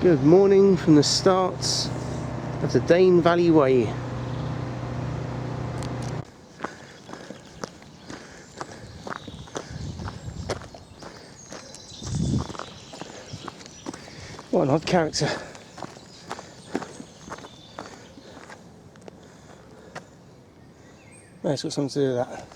Good morning from the start of the Dane Valley Way. What an odd character. That's got something to do with that.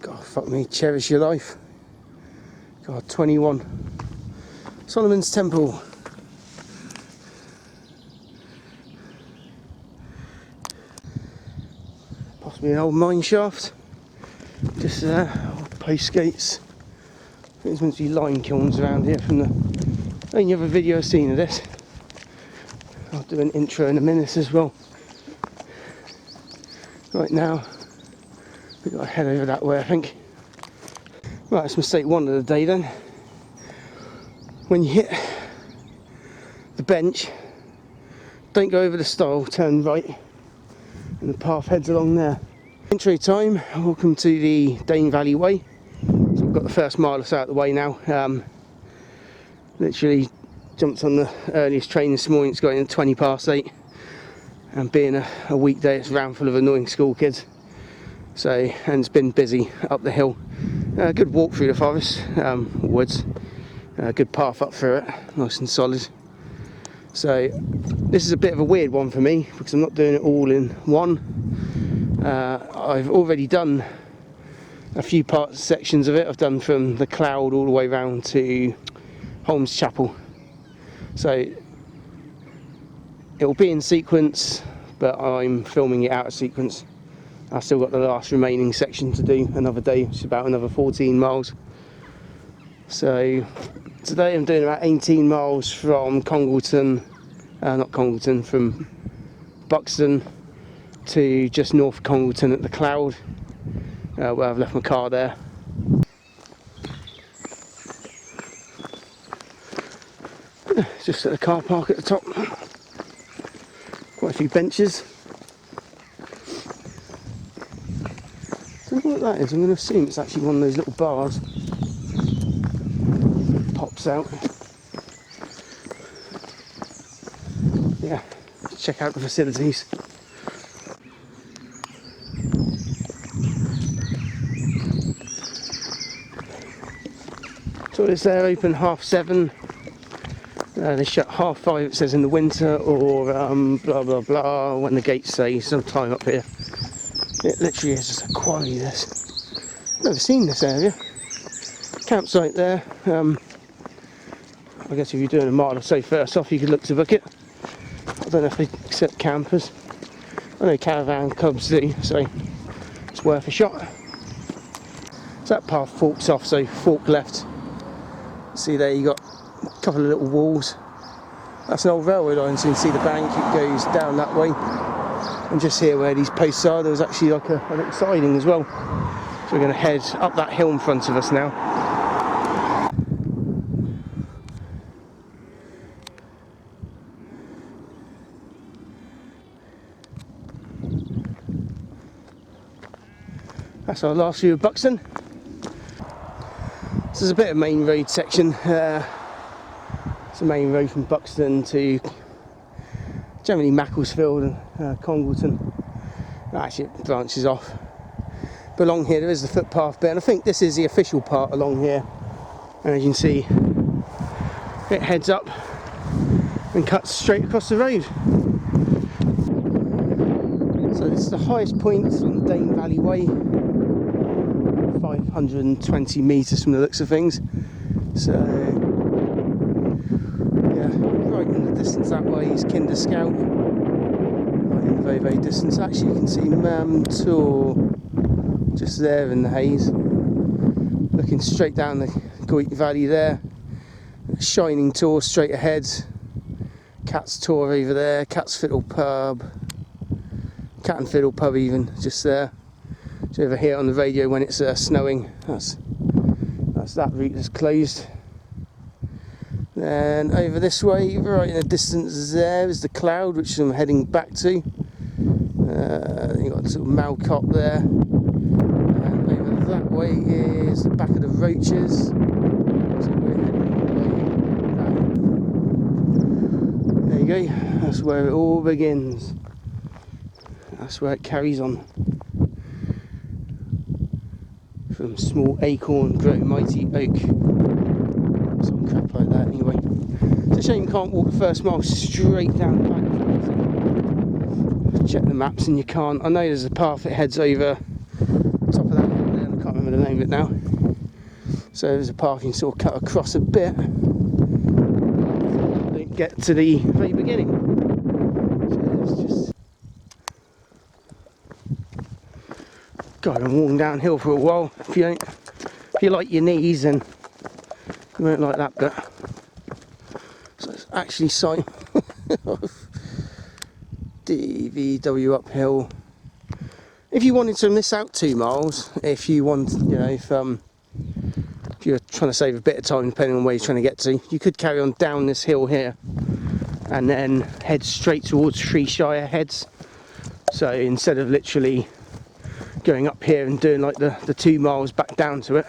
God, fuck me, cherish your life. God, 21. Solomon's Temple. Possibly an old mine shaft. Just there, old post gates. I think there's meant to be lime kilns around here from the only other video I've seen of this. I'll do an intro in a minute as well. Right now, we've got to head over that way, I think. Right, that's mistake one of the day then. When you hit the bench, don't go over the stile, turn right, and the path heads along there. Intro time, welcome to the Dane Valley Way. So we've got the first mile or so out of the way now. Literally jumped on the earliest train this morning, it's got in at 20 past 8. And being a weekday, it's round full of annoying school kids. So, and it's been busy up the hill. Good walk through the forest, woods. Good path up through it, nice and solid. So this is a bit of a weird one for me because I'm not doing it all in one. I've already done a few sections of it. I've done from the Cloud all the way round to Holmes Chapel. So it'll be in sequence, but I'm filming it out of sequence. I've still got the last remaining section to do another day, which is about another 14 miles. So today I'm doing about 18 miles from Congleton, from Buxton to just north of Congleton at the Cloud, where I've left my car there. Just at the car park at the top. Quite a few benches. I don't know what that is. I'm going to assume it's actually one of those little bars. Pops out. Yeah, let's check out the facilities. Toilets there open 7:30. They shut 5:30, it says in the winter, or blah blah blah when the gates say sometime up here. It literally is just a quarry, this. Never seen this area. Campsite there. I guess if you're doing a mile or so first off, you could look to book it. I don't know if they accept campers. I know caravan clubs do, so it's worth a shot. So that path forks off, so fork left. See there, you got a couple of little walls. That's an old railway line, so you can see the bank, it goes down that way. And just here where these posts are, there's actually like a little siding as well. So we're going to head up that hill in front of us now. That's our last view of Buxton. This is a bit of main road section. It's a main road from Buxton to generally Macclesfield and Congleton. Actually it branches off. But along here there is the footpath bit, and I think this is the official part along here. And as you can see, it heads up and cuts straight across the road. So this is the highest point on the Dane Valley Way. 520 metres from the looks of things. So yeah, right in the distance that way is Kinder Scout. Right in the very, very distance. Actually you can see Mam Tor just there in the haze. Looking straight down the Goit Valley there. Shining Tor straight ahead. Cat's Tor over there. Cat's Fiddle Pub. Cat and Fiddle Pub even, just there. So over here on the radio when it's snowing, that's that route that's closed. And over this way, right in the distance there, is the cloud, which I'm heading back to. You've got a little Malcott there. And over that way is the back of the Roaches. So we're heading back. There you go, that's where it all begins. That's where it carries on. From small acorn, grow mighty oak. Some crap like that anyway. It's a shame you can't walk the first mile straight down the bank. Check the maps and you can't. I know there's a path that heads over top of that hill there, and I can't remember the name of it now. So there's a path you can sort of cut across a bit. Don't get to the very beginning. So it's just... God, I'm walking downhill for a while. If you like your knees, then you won't like that bit. So it's actually sign DVW uphill. If you wanted to miss out 2 miles, if you want, you know, if you're trying to save a bit of time depending on where you're trying to get to, you could carry on down this hill here and then head straight towards Freeshire Heads. So instead of literally going up here and doing like the 2 miles back down to it,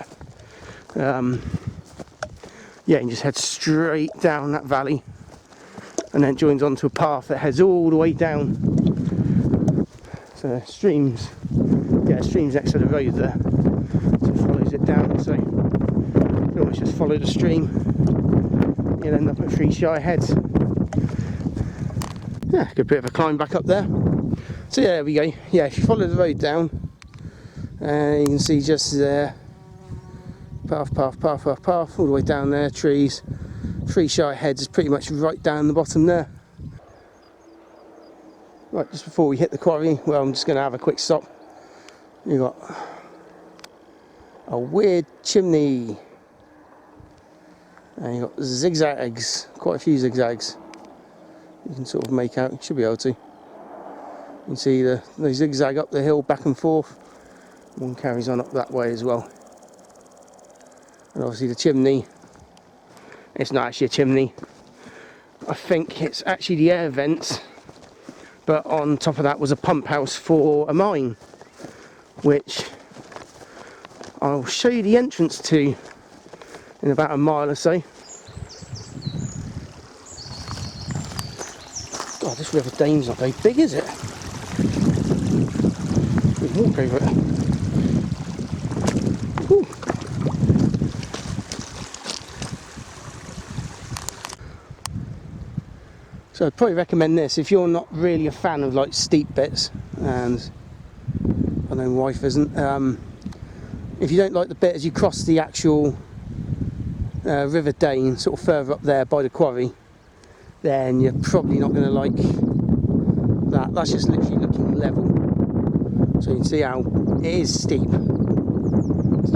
yeah, you can just head straight down that valley and then joins onto a path that heads all the way down. So streams next to the road there, so it follows it down. So you can almost just follow the stream, you'll end up at Freeshire Heads. Yeah, good bit of a climb back up there. So yeah, there we go. Yeah, if you follow the road down, you can see just there, path, all the way down there, trees. Freeshire Heads is pretty much right down the bottom there. Right, just before we hit the quarry, well, I'm just going to have a quick stop. You've got a weird chimney, and you've got zigzags, quite a few zigzags. You can sort of make out, you should be able to. You can see the zigzag up the hill back and forth. One carries on up that way as well. And obviously the chimney, it's not actually a chimney. I think it's actually the air vents, but on top of that was a pump house for a mine, which I'll show you the entrance to in about a mile or so. God, this River Dane's not very big, is it? We can walk over it. Whew. So I'd probably recommend this if you're not really a fan of like steep bits, and I know my wife isn't. If you don't like the bit as you cross the actual River Dane, sort of further up there by the quarry, then you're probably not going to like that. That's just literally looking level. So you can see how it is steep. It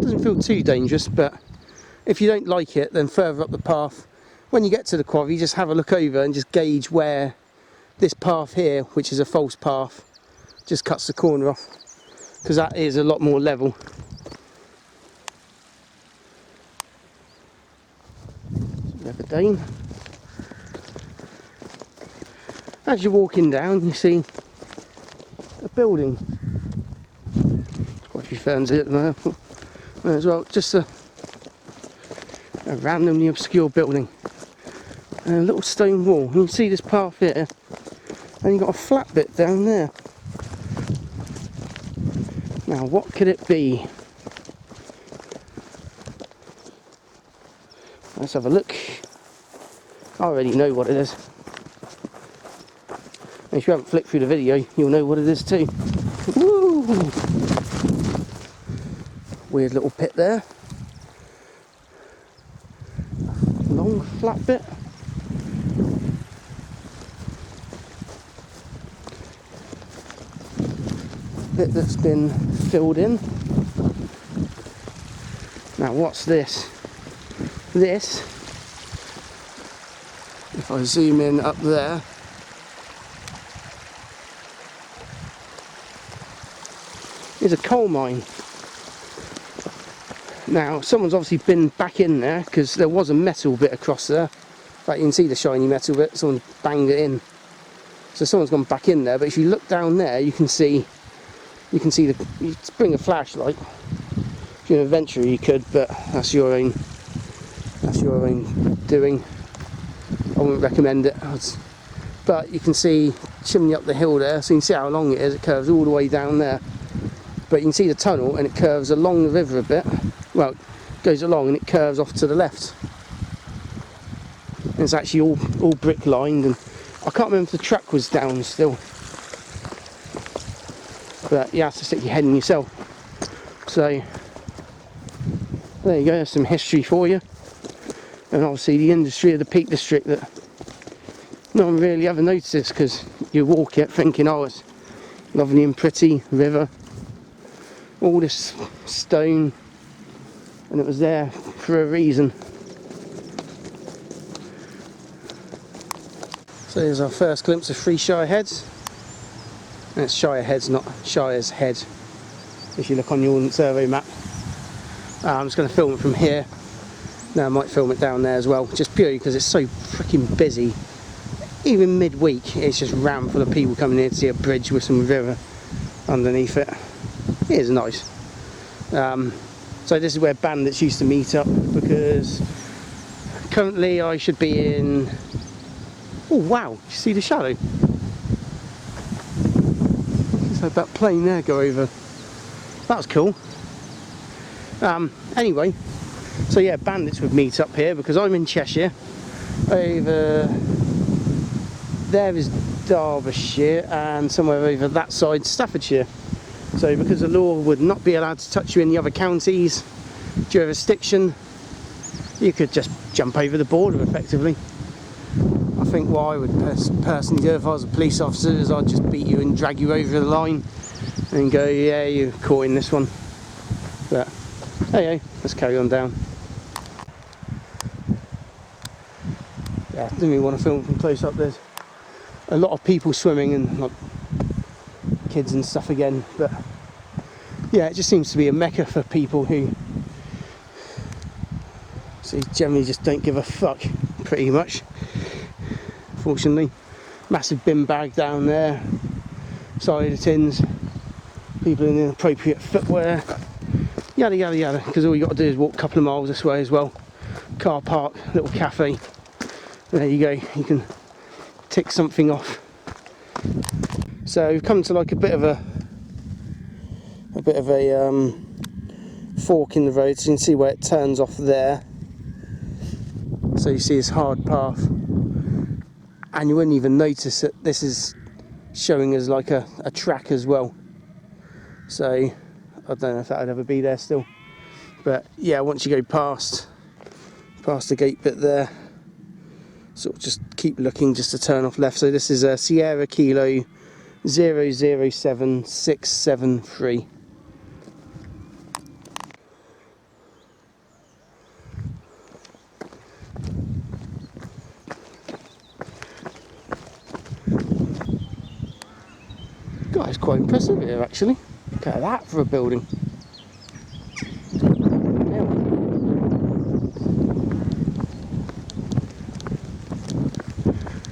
doesn't feel too dangerous, but if you don't like it, then further up the path, when you get to the quarry, just have a look over and just gauge where this path here, which is a false path, just cuts the corner off, because that is a lot more level. River Dane. As you're walking down, you see a building. Quite a few ferns here at the moment as well. Just a randomly obscure building. And a little stone wall. And you can see this path here. And you've got a flat bit down there. Now, what could it be? Let's have a look. I already know what it is. And if you haven't flicked through the video, you'll know what it is too. Woo! Weird little pit there. Long flat bit. Bit that's been filled in. Now what's this? This, if I zoom in up there, is a coal mine. Now someone's obviously been back in there, because there was a metal bit across there. In fact, you can see the shiny metal bit, someone banged it in. So someone's gone back in there, but if you look down there, you can see you bring a flashlight. If you're an adventurer you could, but that's your own doing. I wouldn't recommend it. But you can see chimney up the hill there, so you can see how long it is. It curves all the way down there. But you can see the tunnel, and it curves along the river a bit. Well, it goes along and it curves off to the left. And it's actually all brick lined, and I can't remember if the track was down still. But you have to stick your head in yourself. So there you go, there's some history for you. And obviously the industry of the Peak District that no one really ever notices, because you walk it thinking, oh, it's lovely and pretty river, all this stone, and it was there for a reason. So here's our first glimpse of 3 Shire Heads. And it's Shire Heads, not Shire's Head, if you look on your Ordnance Survey map. I'm just going to film it from here. Now I might film it down there as well, just purely because it's so freaking busy. Even midweek, it's just rammed full of people coming here to see a bridge with some river underneath it. It is nice. So this is where bandits used to meet up, because currently I should be in... Oh wow, you see the shadow? Just had that plane there go over. That was cool. Anyway, so yeah, bandits would meet up here, because I'm in Cheshire. Over there is Derbyshire, and somewhere over that side Staffordshire. So because the law would not be allowed to touch you in the other counties' jurisdiction, you could just jump over the border effectively. I think what I would personally do if I was a police officer is I'd just beat you and drag you over the line and go, yeah, you're caught in this one. But hey, let's carry on down. Yeah, didn't really want to film from close up. There's a lot of people swimming and like kids and stuff again, but yeah, it just seems to be a mecca for people who generally just don't give a fuck, pretty much. Fortunately, massive bin bag down there, side of tins, people in inappropriate footwear, yada yada yada, because all you got to do is walk a couple of miles this way as well. Car park, little cafe, there you go, you can tick something off. So we've come to like a bit of a fork in the road, so you can see where it turns off there. So you see this hard path, and you wouldn't even notice that this is showing as like a track as well. So I don't know if that would ever be there still, but yeah, once you go past the gate bit there, sort of just keep looking just to turn off left. So this is a Sierra Kilo 007673. God, it's quite impressive here actually. Look at that for a building.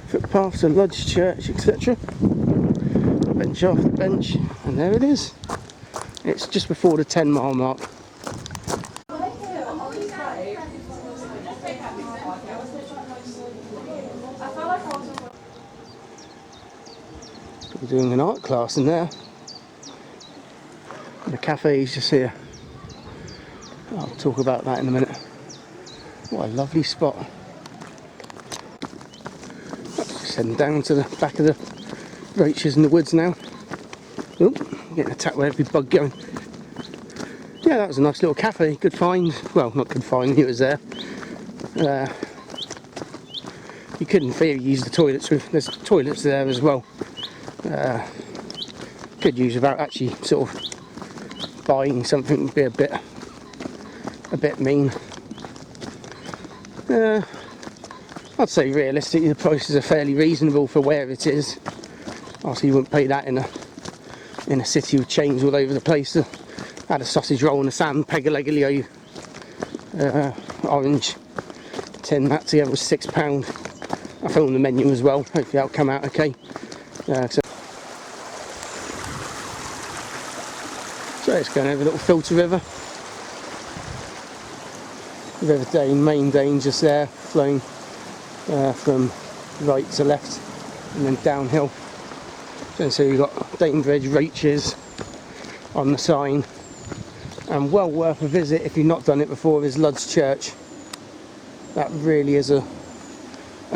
Footpaths, a lodge, church, etc. Bench after bench, and there it is. It's just before the 10-mile mark. We're doing an art class in there. The cafe is just here. I'll talk about that in a minute. What a lovely spot. Just heading down to the back of the roaches in the woods now. Oh, getting attacked by every bug going. Yeah, that was a nice little cafe. Good find. Well, not good find, it was there. You couldn't really use the toilets. There's toilets there as well. Could use without actually sort of buying something, would be a bit mean. I'd say realistically the prices are fairly reasonable for where it is. Obviously you wouldn't pay that in a city with chains all over the place. Had a sausage roll and a salmon peg a leg orange tin. That together was £6. I filmed the menu as well, hopefully that'll come out okay. So it's going over a little filter river. The River Dane, main Dane just there, flowing from right to left and then downhill. So you've got Dane Bridge, Roaches on the sign, and well worth a visit if you've not done it before is Lud's Church. That really is a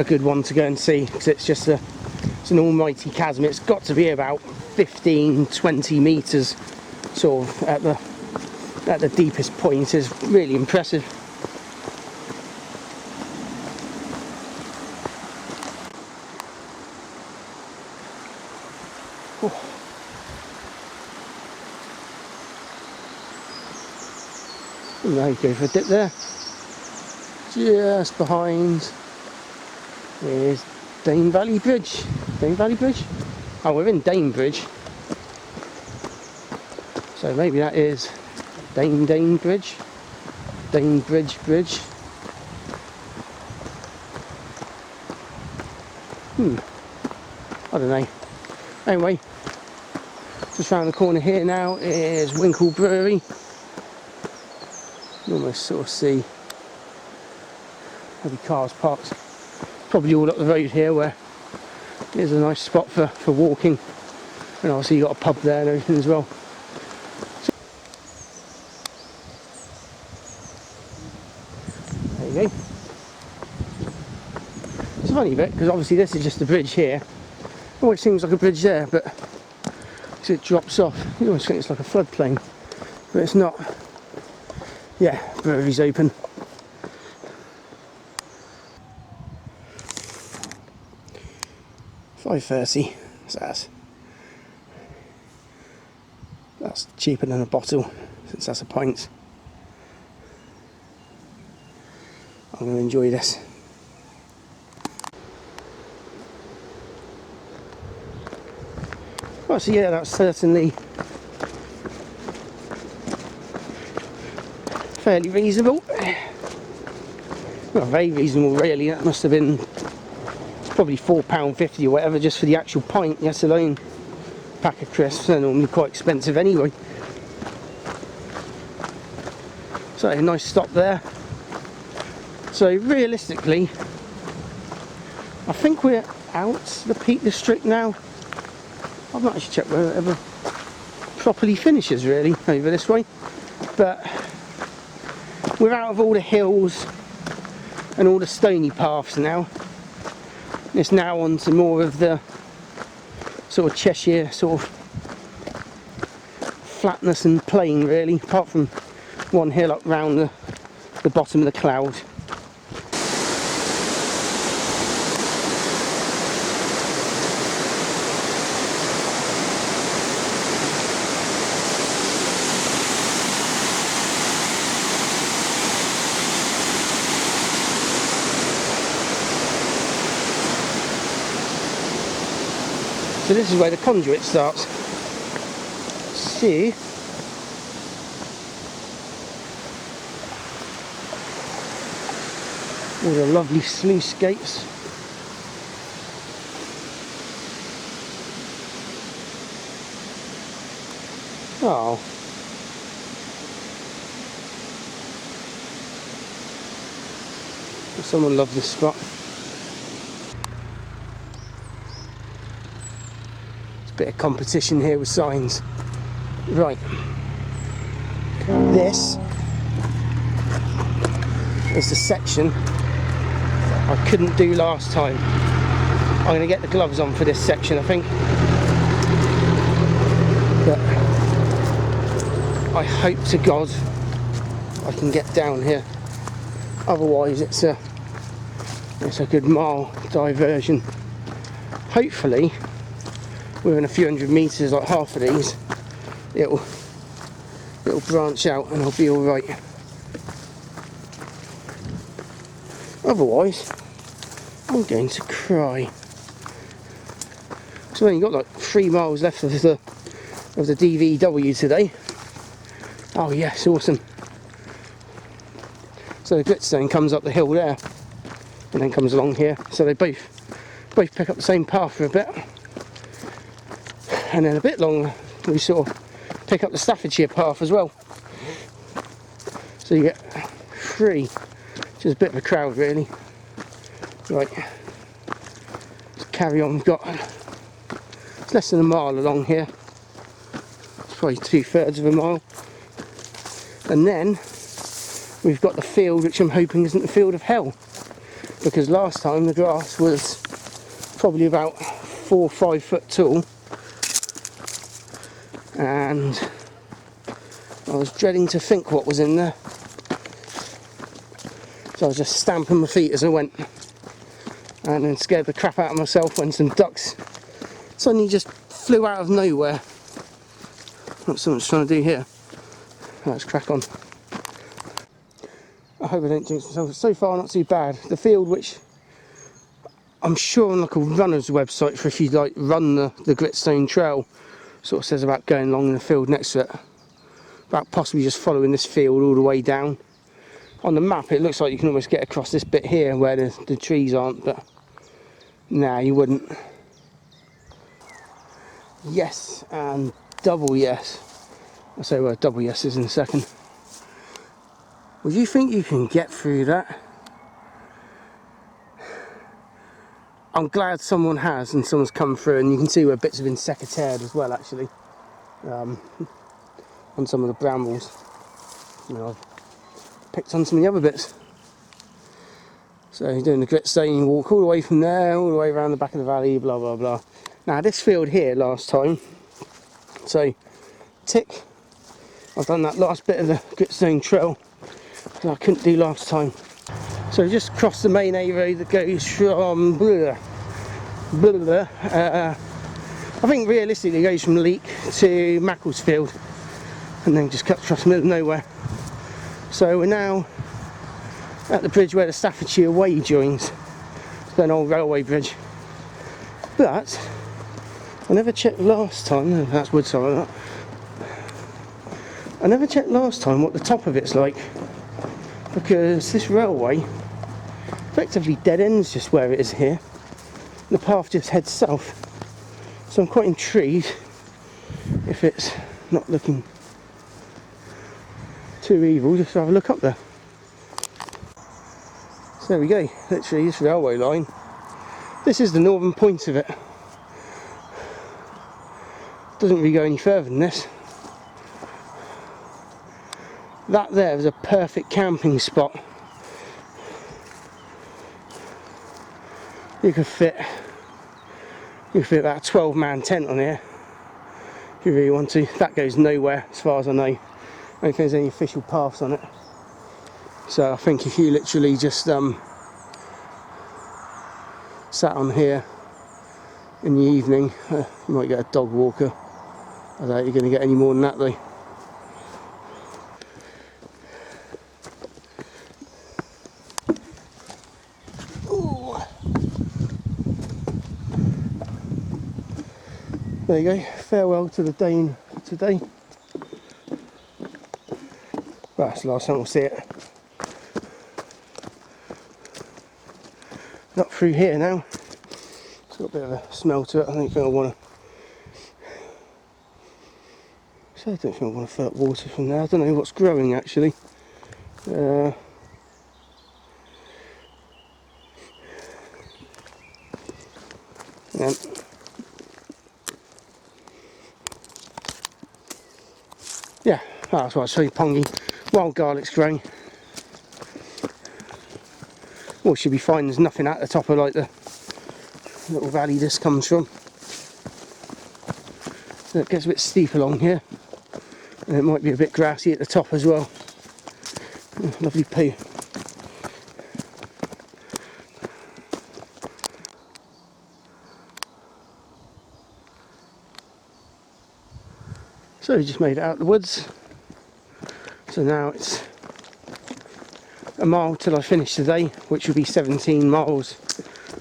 good one to go and see, because it's just it's an almighty chasm. It's got to be about 15-20 metres sort of at the deepest point. Is really impressive. Oh. There you go for a dip there. Just behind is Dane Valley Bridge. Dane Valley Bridge? Oh, we're in Dane Bridge. So maybe that is Dane Bridge. Dane Bridge. I don't know. Anyway, just round the corner here now is Winkle Brewery. You almost sort of see heavy cars parked probably all up the road here, where there's a nice spot for walking, and obviously you've got a pub there and everything as well. There you go. It's a funny bit because obviously this is just a bridge here. It always seems like a bridge there, but as it drops off you almost think it's like a floodplain, but it's not. Yeah, brewery's open. £5.30, so that's cheaper than a bottle, since that's a pint. I'm going to enjoy this. Well, so yeah, that's certainly fairly reasonable. Well, very reasonable really. That must have been probably £4.50 or whatever just for the actual pint, yes alone. Pack of crisps, they're normally quite expensive anyway. So a nice stop there. So realistically, I think we're out the Peak District now. I've not actually checked whether it ever properly finishes really over this way, but we're out of all the hills and all the stony paths now. It's now on to more of the sort of Cheshire sort of flatness and plain really, apart from one hill up round the bottom of the cloud. So this is where the conduit starts. See, all the lovely sluice gates. Oh, someone loved this spot. Bit of competition here with signs. Right, this is the section I couldn't do last time. I'm going to get the gloves on for this section, I think, but I hope to God I can get down here, otherwise it's a good mile diversion. Hopefully within a few hundred metres, like half of these, it'll branch out and I'll be alright. Otherwise, I'm going to cry. So we've only got like 3 miles left of the DVW today. Oh yes, awesome. So the Gritstone comes up the hill there and then comes along here. So they both pick up the same path for a bit. And then a bit longer we sort of pick up the Staffordshire path as well. So you get 3, which is a bit of a crowd really. Right, let's carry on. We've got, it's less than a mile along here. It's probably 2/3 of a mile. And then we've got the field, which I'm hoping isn't the field of hell. Because last time the grass was probably about 4 or 5 foot tall. And I was dreading to think what was in there. So I was just stamping my feet as I went. And then scared the crap out of myself when some ducks suddenly just flew out of nowhere. What someone's trying to do here. Let's crack on. I hope I don't jinx myself. So far not too bad. The field, which I'm sure on like a runner's website for if you like run the Gritstone Trail, sort of says about going along in the field next to it. About possibly just following this field all the way down. On the map it looks like you can almost get across this bit here where the trees aren't, but nah, you wouldn't. Yes and double yes. I'll say what double yeses in a second. Well, you think you can get through that? I'm glad someone has, and someone's come through, and you can see where bits have been secateured as well actually. On some of the brambles. You know, I've picked on some of the other bits. So you're doing the Gritstone, you walk all the way from there, all the way around the back of the valley, blah blah blah. Now this field here last time, so tick, I've done that last bit of the Gritstone Trail that I couldn't do last time. So just cross the main A road that goes from I think realistically it goes from Leek to Macclesfield and then just cuts across the middle of nowhere. So we're now at the bridge where the Staffordshire Way joins. It's an old railway bridge. But I never checked last time, that's Woodside. I never checked last time what the top of it's like, because this railway effectively dead ends just where it is here. The path just heads south. So I'm quite intrigued if it's not looking too evil, just to have a look up there. So there we go, literally this railway line. This is the northern point of it. Doesn't really go any further than this. That there is a perfect camping spot. You could fit about a 12-man tent on here if you really want to. That goes nowhere as far as I know. I don't think there's any official paths on it. So I think if you literally just sat on here in the evening, you might get a dog walker. I doubt you're going to get any more than that though. There you go, farewell to the Dane today. Well, that's the last time we'll see it. Not through here now. It's got a bit of a smell to it. I don't think I want to. So I don't think I want to fill up water from there. I don't know what's growing actually. Yeah. Yeah, that's what I say, pongy. Wild garlic's growing. Well, should be fine, there's nothing at the top of like the little valley this comes from. So it gets a bit steep along here. And it might be a bit grassy at the top as well. Oh, lovely poo. So we just made it out the woods. So now it's a mile till I finish today, which will be 17 miles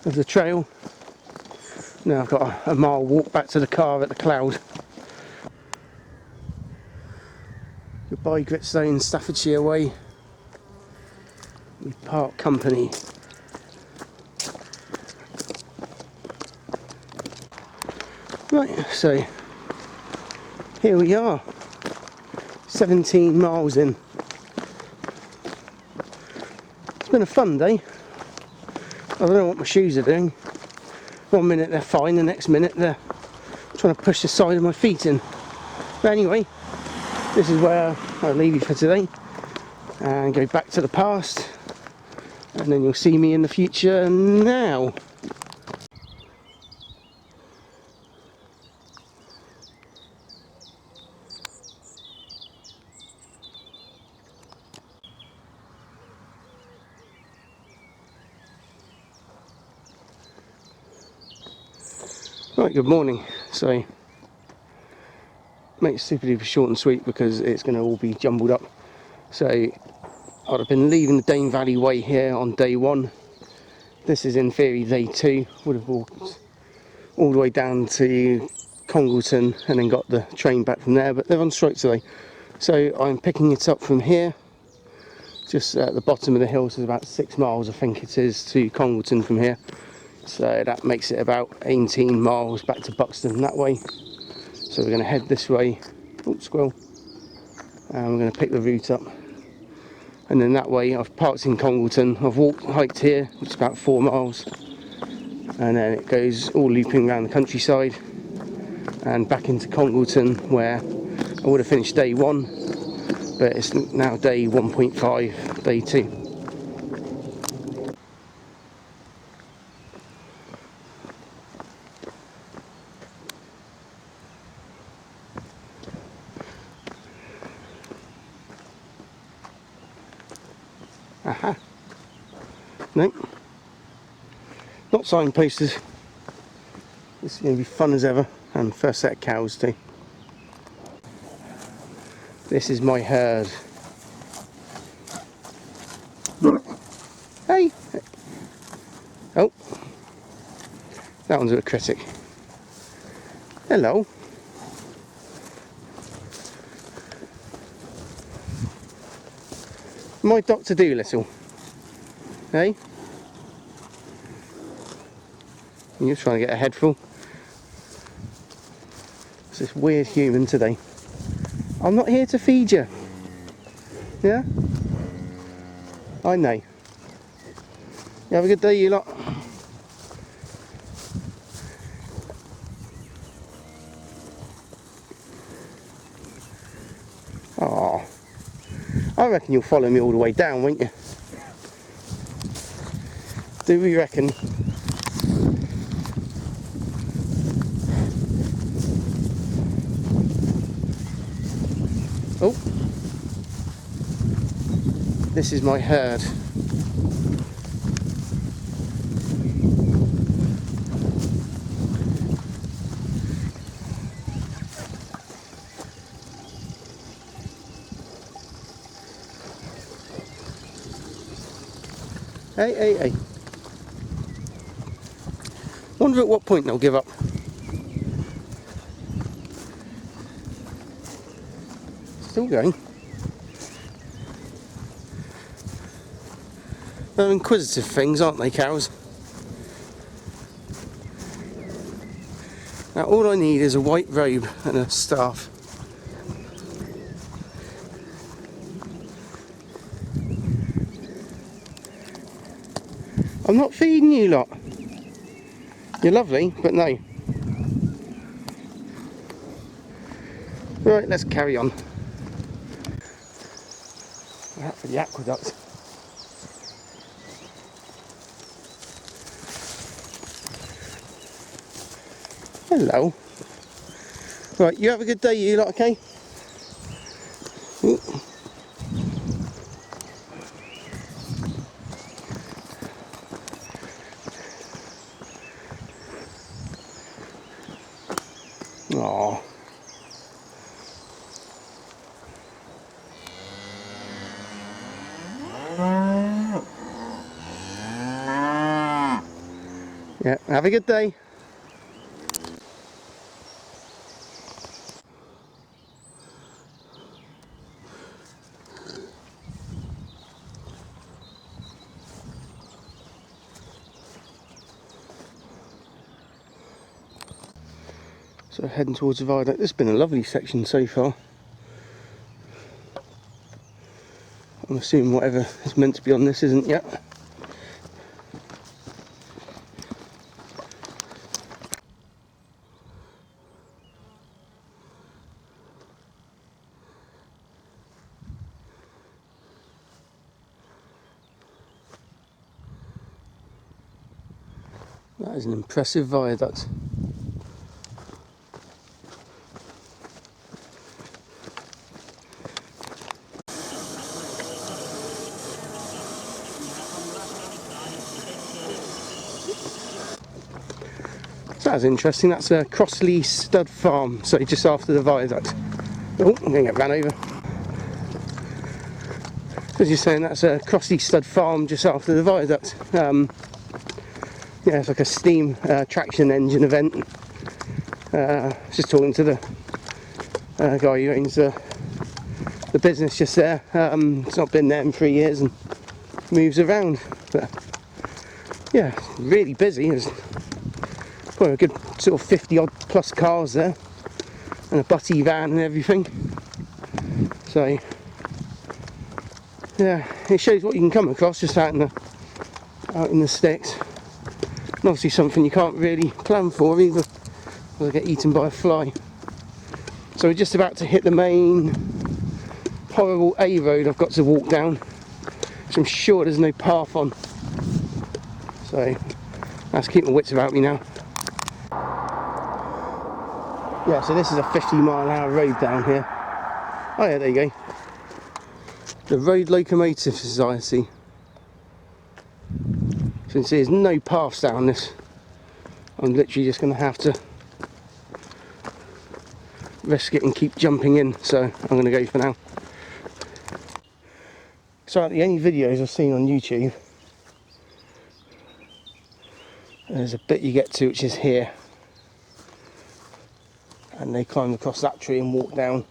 of the trail. Now I've got a mile walk back to the car at the Cloud. Goodbye Gritstone, Staffordshire Way. We part company. Right, so here we are, 17 miles in. It's been a fun day. I don't know what my shoes are doing. One minute they're fine, the next minute they're trying to push the side of my feet in. But anyway, this is where I'll leave you for today and go back to the past, and then you'll see me in the future now. Right, good morning. So, make it super duper short and sweet because it's going to all be jumbled up. So, I'd have been leaving the Dane Valley Way here on day 1. This is in theory day 2. Would have walked all the way down to Congleton and then got the train back from there, but they're on strike today. So, I'm picking it up from here, just at the bottom of the hill. So, it's about 6 miles, I think it is, to Congleton from here. So that makes it about 18 miles back to Buxton that way. So we're going to head this way, oh squirrel, and we're going to pick the route up. And then that way, I've parked in Congleton, I've hiked here, which is about 4 miles. And then it goes all looping around the countryside and back into Congleton, where I would have finished day 1, but it's now day 1.5, day 2. Aha. No. Not signposted. This is going to be fun as ever. And first set of cows too. This is my herd. Hey! Oh. That one's a critic. Hello. My Dr. Doolittle. Hey? You're trying to get a head full. It's this weird human today. I'm not here to feed you. Yeah? I know. You have a good day, you lot. Oh, I reckon you'll follow me all the way down, won't you? Do we reckon? Oh, this is my herd. Hey, hey, hey. Wonder at what point they'll give up. Still going. They're inquisitive things, aren't they, cows? Now all I need is a white robe and a staff. I'm not feeding you lot. You're lovely, but no. Right, let's carry on. That for the aqueduct. Hello. Right, you have a good day, you lot, okay? Ooh. Aww. Yeah, have a good day. So heading towards the viaduct. This has been a lovely section so far. I'm assuming whatever is meant to be on this isn't yet. That is an impressive viaduct. So that's interesting. That's a Crossley Stud Farm, so just after the viaduct. Oh, I'm going to get ran over. As you're saying, that's a Crossley Stud Farm just after the viaduct. Yeah, it's like a steam traction engine event. Just talking to the guy who owns the business just there. It's not been there in 3 years and moves around. But yeah, really busy. There's probably a good sort of 50 odd plus cars there, and a butty van and everything. So yeah, it shows what you can come across just out in the sticks. And obviously something you can't really plan for either, or get eaten by a fly. So we're just about to hit the main horrible A road I've got to walk down, which I'm sure there's no path on. So I have to keep my wits about me now. Yeah, so this is a 50-mile-an-hour road down here. Oh yeah, there you go. The Road Locomotive Society. So you can see there's no paths down this. I'm literally just going to have to risk it and keep jumping in, so I'm going to go for now. So the only videos I've seen on YouTube, there's a bit you get to which is here, and they climb across that tree and walk down,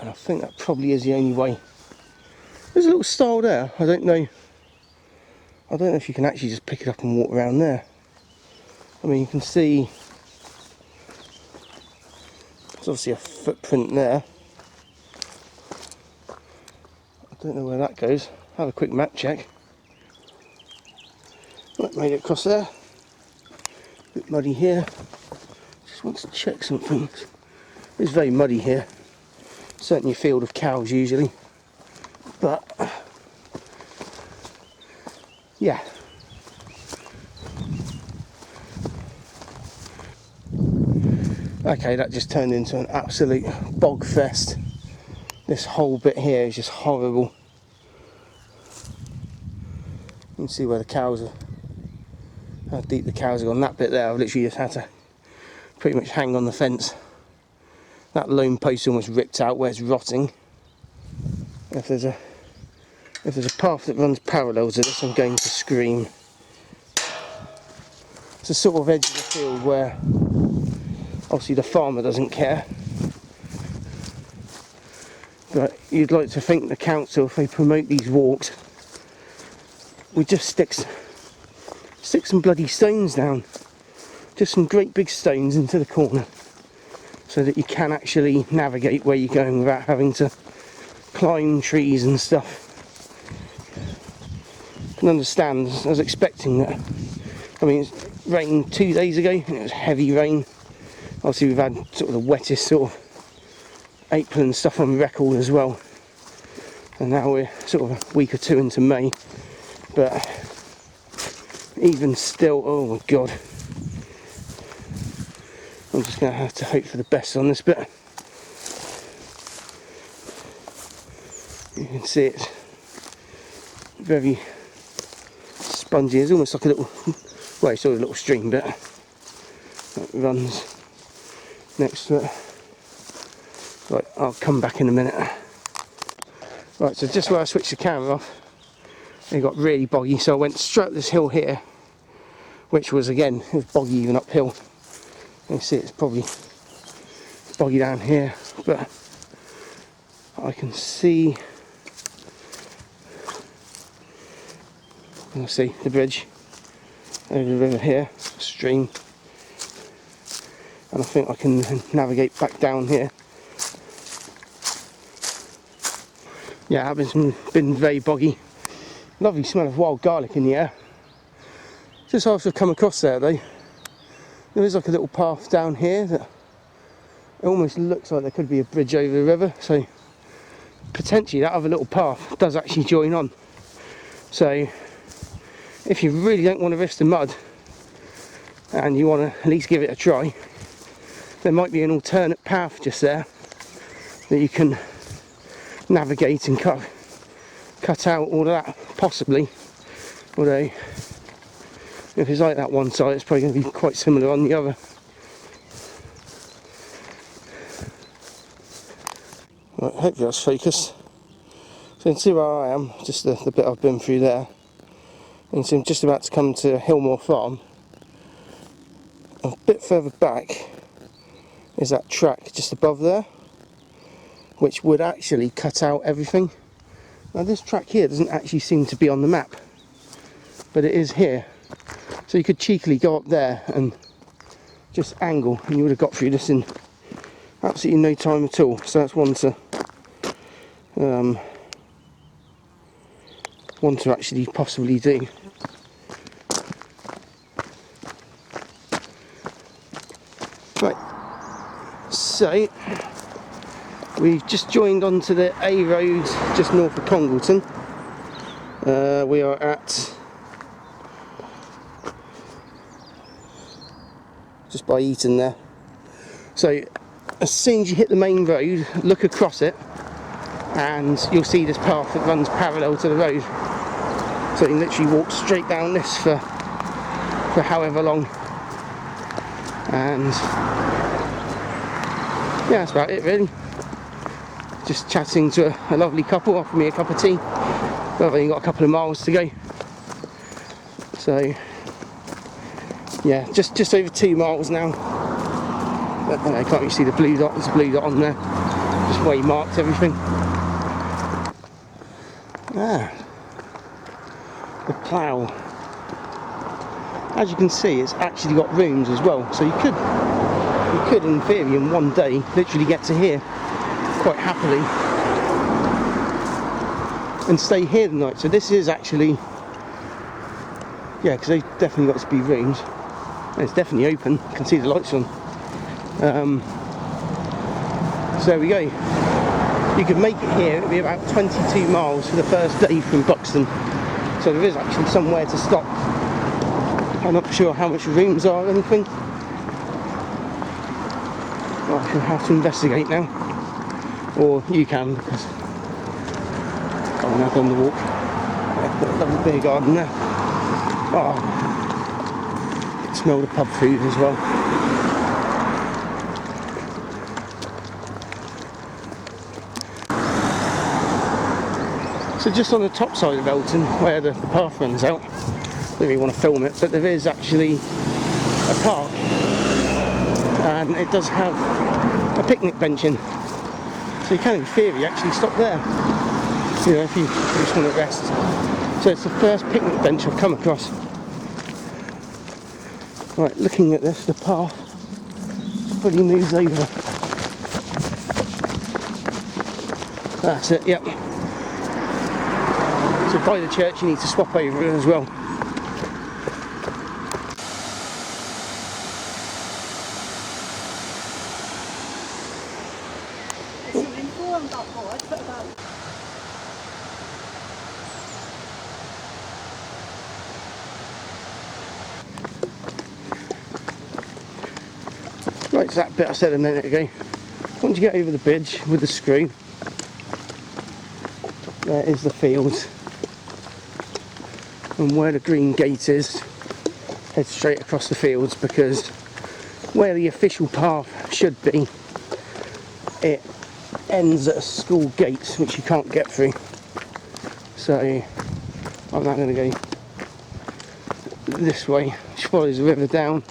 and I think that probably is the only way. There's a little stile there. I don't know if you can actually just pick it up and walk around there. I mean, you can see there's obviously a footprint there. I don't know where that goes. Have a quick map check. Right, made it across there. A bit muddy here. Just want to check something. It's very muddy here. Certainly a field of cows usually. But yeah. Okay, that just turned into an absolute bog fest. This whole bit here is just horrible. You can see where the cows are, how deep the cows are gone. That bit there, I've literally just had to pretty much hang on the fence. That lone post almost ripped out where it's rotting. If there's a path that runs parallel to this, I'm going to scream. It's a sort of edge of the field where obviously the farmer doesn't care, but you'd like to think the council, if they promote these walks, would just stick some bloody stones down, just some great big stones into the corner, so that you can actually navigate where you're going without having to climb trees and stuff. I can understand. I was expecting that. I mean, it rained 2 days ago and it was heavy rain. Obviously we've had sort of the wettest sort of April and stuff on record as well, and now we're sort of a week or two into May, but even still, oh my god, I'm just going to have to hope for the best on this bit. You can see it's very spongy. It's almost like a little, well, it's sort of a little stream bit that runs next to it. Right, I'll come back in a minute. Right, so just where I switched the camera off, it got really boggy, so I went straight up this hill here, which was, again, it was boggy even uphill. You can see it's probably boggy down here, but I can see, you'll see the bridge over the river here, stream. and I think I can navigate back down here. Yeah, it's been very boggy. Lovely smell of wild garlic in the air. Just after I've come across there though, there is like a little path down here that it almost looks like there could be a bridge over the river, so potentially that other little path does actually join on. So if you really don't want to risk the mud and you want to at least give it a try, there might be an alternate path just there that you can navigate and cut out all of that, possibly. Although if it's like that one side, it's probably going to be quite similar on the other. Right, hopefully that's focused. So you can see where I am, just the bit I've been through there. And so I'm just about to come to Hillmore Farm. A bit further back is that track just above there, which would actually cut out everything. Now this track here doesn't actually seem to be on the map, but it is here. So you could cheekily go up there and just angle, and you would have got through this in absolutely no time at all. So that's one to actually possibly do. Right, so we've just joined onto the A road just north of Congleton. We are at just by Eton there. So as soon as you hit the main road, look across it and you'll see this path that runs parallel to the road. So you can literally walk straight down this for however long. And yeah, that's about it really. Just chatting to a lovely couple, offered me a cup of tea. But I've only got a couple of miles to go. So yeah, just over 2 miles now. I can't really see the blue dot. There's a blue dot on there. Just way marked everything. The plough. As you can see, it's actually got rooms as well. So you could in theory in one day literally get to here quite happily and stay here the night. So this is actually, yeah, because they've definitely got to be rooms. And it's definitely open. I can see the lights on. So there we go. You could make it here. It'll be about 22 miles for the first day from Buxton. So there is actually somewhere to stop. I'm not sure how much rooms are or anything. Well, I shall have to investigate now. Or you can, because I'm now on the walk. Yeah, got a lovely beer garden there. Oh, you can smell the pub food as well. So just on the top side of Elton, where the path runs out, I don't really want to film it, but there is actually a park, and it does have a picnic bench in. So you can in theory actually stop there, you know, if you just want to rest. So it's the first picnic bench I've come across. Right, looking at this, the path fully moves over. That's it, yep. So by the church you need to swap over as well. Right, so that bit I said a minute ago. Once you get over the bridge with the screw, there is the field. And where the green gate is, head straight across the fields, because where the official path should be, it ends at a school gate which you can't get through. So I'm now going to go this way, which follows the river down.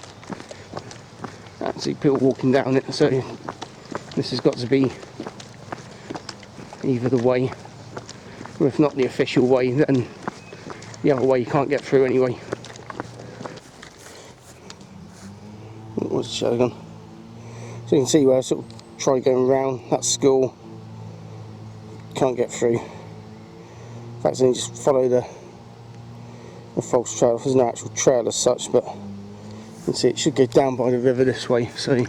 I see people walking down it, so this has got to be either the way, or if not the official way, then the other way you can't get through anyway. What's the show gone? So you can see where I sort of try going around that school, can't get through. In fact, then you just follow the false trail. There's no actual trail as such, but you can see it should go down by the river this way. So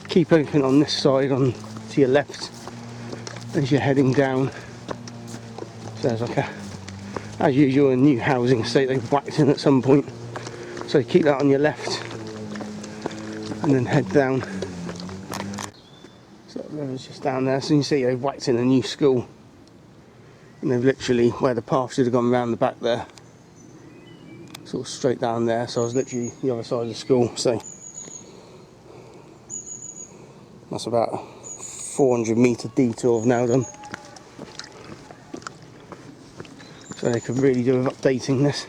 keep open on this side, on to your left as you're heading down. So there's like a, as usual, a new housing estate they've whacked in at some point. So keep that on your left and then head down. So the river's just down there, so you can see they've whacked in a new school. And they've literally, where the path should have gone around the back there, sort of straight down there, so I was literally the other side of the school. So that's about a 400-metre detour I've now done. So they could really do with updating this.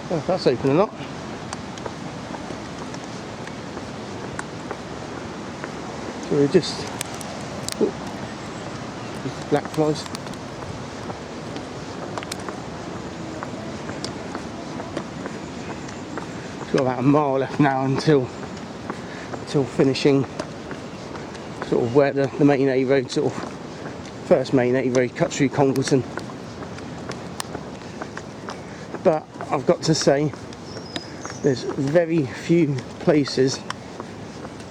Oh, that's open or not. So we're just black flies. Got about a mile left now until finishing sort of where the main A road, sort of first main A road cuts through Congleton. But I've got to say, there's very few places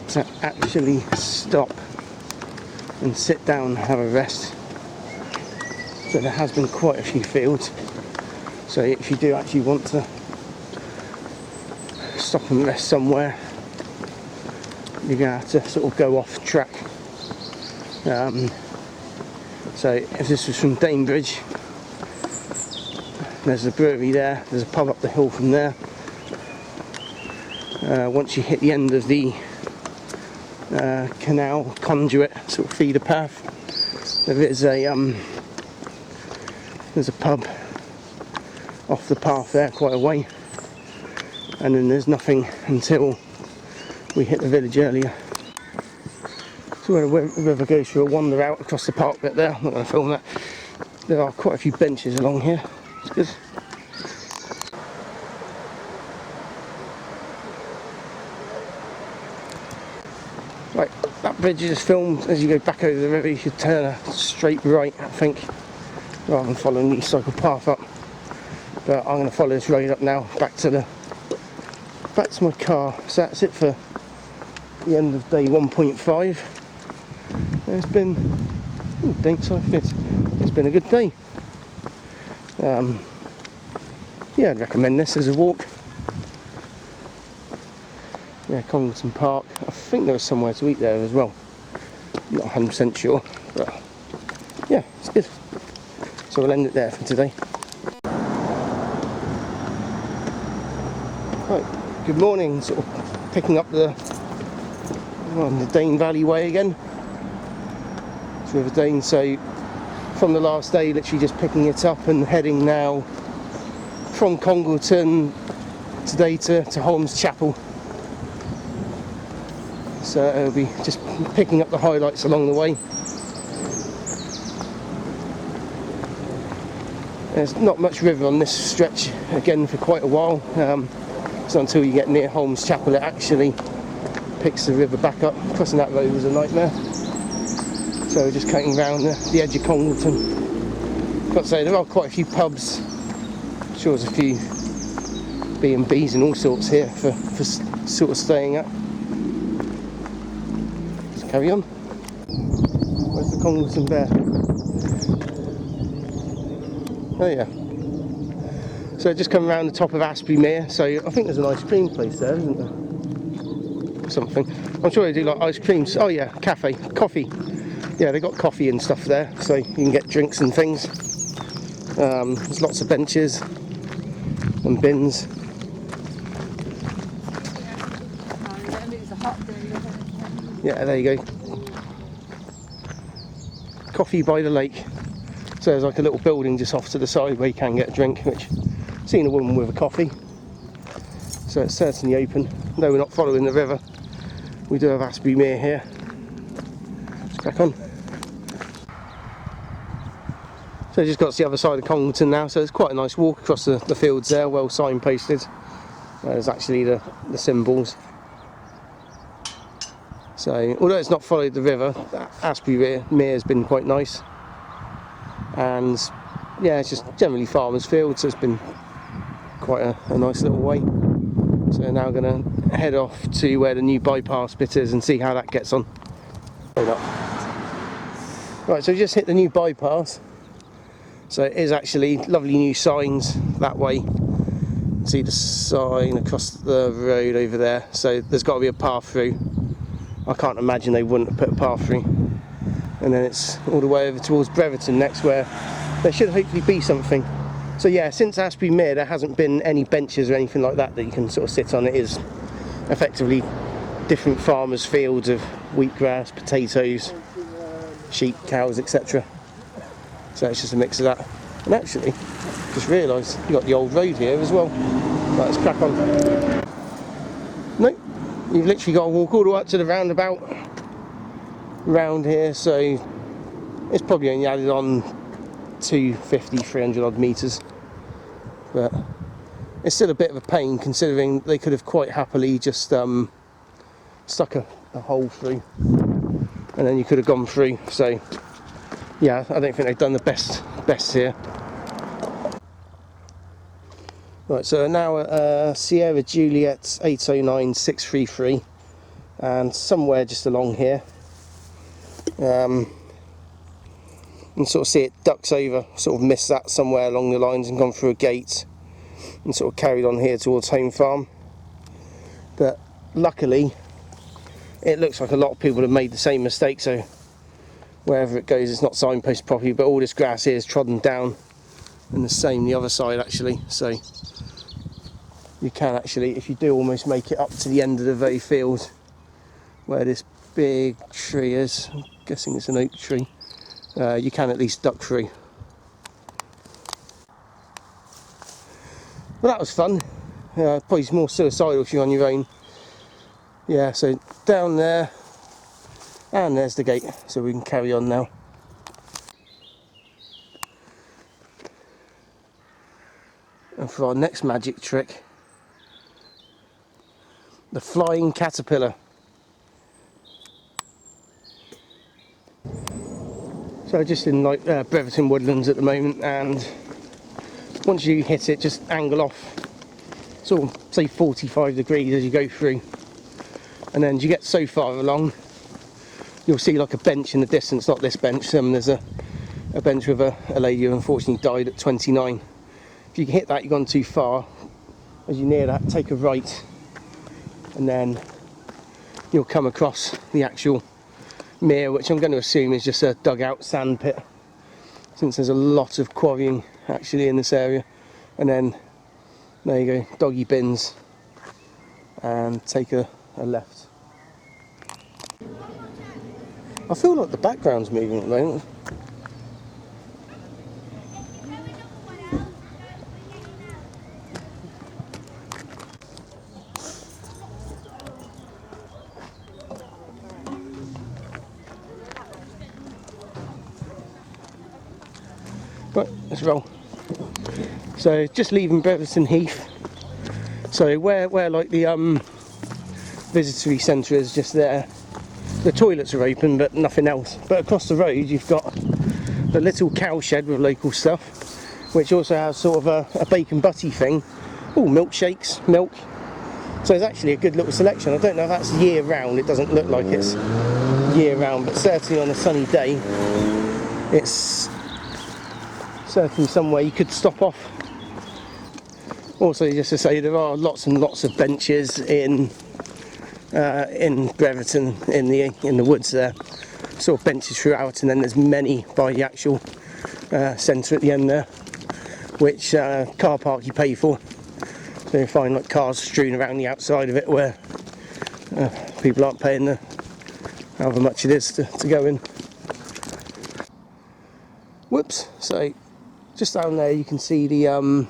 to actually stop and sit down and have a rest. So there has been quite a few fields. So if you do actually want to stop and rest somewhere, you're going to have to sort of go off track. So if this was from Dane Bridge, there's a brewery there, there's a pub up the hill from there. Once you hit the end of the canal conduit sort of feeder path, there is there's a pub off the path there quite a way, and then there's nothing until we hit the village earlier. So where the river goes through a wander out across the park bit there. I'm not going to film that. There are quite a few benches along here. It's good. Right, that bridge you just filmed, as you go back over the river you should turn a straight right, I think, rather than following the cycle path up. But I'm going to follow this road up now, back to my car. So that's it for the end of day 1.5. It's been, it's been a good day. Yeah, I'd recommend this as a walk. Yeah, Congleton Park. I think there was somewhere to eat there as well. Not 100% sure, but yeah, it's good. So we'll end it there for today. Right, good morning. Sort of picking up the Dane Valley Way again. It's River Dane. So from the last day, literally just picking it up and heading now from Congleton today to Holmes Chapel. So it'll be just picking up the highlights along the way. There's not much river on this stretch again for quite a while. So until you get near Holmes Chapel it actually picks the river back up. Crossing that road was a nightmare. So we're just cutting around the edge of Congleton. Got to say, there are quite a few pubs. I'm sure there's a few B&Bs and all sorts here for sort of staying at. Let's carry on. Where's the Congleton Bear? Oh yeah. So just come around the top of Asprey Mere. So I think there's an ice cream place there, isn't there? Something. I'm sure they do like ice creams. Oh yeah, cafe, coffee. Yeah, they got coffee and stuff there, so you can get drinks and things. There's lots of benches and bins. Yeah, there you go. Coffee by the lake. So there's like a little building just off to the side where you can get a drink, which I've seen a woman with a coffee. So it's certainly open. No, we're not following the river. We do have Asprey Mere here. Let's crack on. So just got to the other side of Congleton now, so it's quite a nice walk across the fields there, well signposted. There's actually the symbols. So although it's not followed the river, Asbury Mere has been quite nice. And yeah, it's just generally farmers' fields, so it's been quite a nice little way. So now going to head off to where the new bypass bit is and see how that gets on. Right, so we just hit the new bypass. So it is actually lovely new signs that way. See the sign across the road over there. So there's got to be a path through. I can't imagine they wouldn't have put a path through. And then it's all the way over towards Brereton next, where there should hopefully be something. So yeah, since Asbury Mere there hasn't been any benches or anything like that you can sort of sit on. It is effectively different farmers' fields of wheatgrass, potatoes, sheep, cows, etc. So it's just a mix of that. And actually, just realised you've got the old road here as well. Right, let's crack on. Nope, you've literally got to walk all the way up to the roundabout round here, so it's probably only added on 250, 300 odd metres. But it's still a bit of a pain considering they could have quite happily just stuck a hole through and then you could have gone through. So yeah, I don't think they've done the best here. Right, so now at Sierra Juliet 809 633, and somewhere just along here, and sort of see it ducks over, sort of missed that somewhere along the lines and gone through a gate and sort of carried on here towards Home Farm. But luckily it looks like a lot of people have made the same mistake, so wherever it goes it's not signposted properly, but all this grass here is trodden down, and the same the other side actually. So you can actually, if you do almost make it up to the end of the very field where this big tree is, I'm guessing it's an oak tree, you can at least duck through. Well, that was fun. Probably more suicidal if you're on your own. Yeah, so down there, and there's the gate, so we can carry on now. And for our next magic trick, the flying caterpillar. So just in like Brereton Woodlands at the moment, and once you hit it, just angle off sort of say 45 degrees as you go through, and then as you get so far along you'll see like a bench in the distance, not this bench, there's a bench with a lady who unfortunately died at 29. If you hit that, you've gone too far. As you near that, take a right, and then you'll come across the actual mere, which I'm going to assume is just a dug out sand pit, since there's a lot of quarrying actually in this area. And then there you go, doggy bins, and take a left. I feel like the background's moving at the moment. Right, let's roll. So just leaving Brereton Heath. So where like the visitory centre is, just there. The toilets are open but nothing else. But across the road you've got the little cow shed with local stuff, which also has sort of a bacon butty thing. Oh, milkshakes, milk. So there's actually a good little selection. I don't know if that's year round, it doesn't look like it's year round, but certainly on a sunny day it's certainly somewhere you could stop off. Also, just to say, there are lots and lots of benches in Brereton, in the woods there, sort of benches throughout, and then there's many by the actual centre at the end there, which car park you pay for. So you find like cars strewn around the outside of it where people aren't paying however much it is to go in. Whoops! So just down there you can see the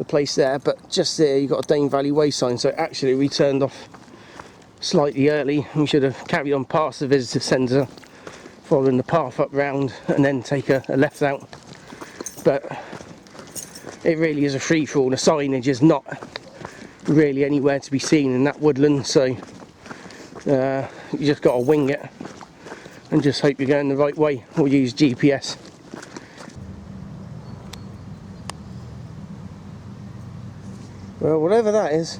place there, but just there you've got a Dane Valley Way sign. So actually we turned off slightly early. We should have carried on past the visitor centre following the path up round and then take a left out. But it really is a free-for-all. The signage is not really anywhere to be seen in that woodland, so you just got to wing it and just hope you're going the right way, or use GPS. Well, whatever that is.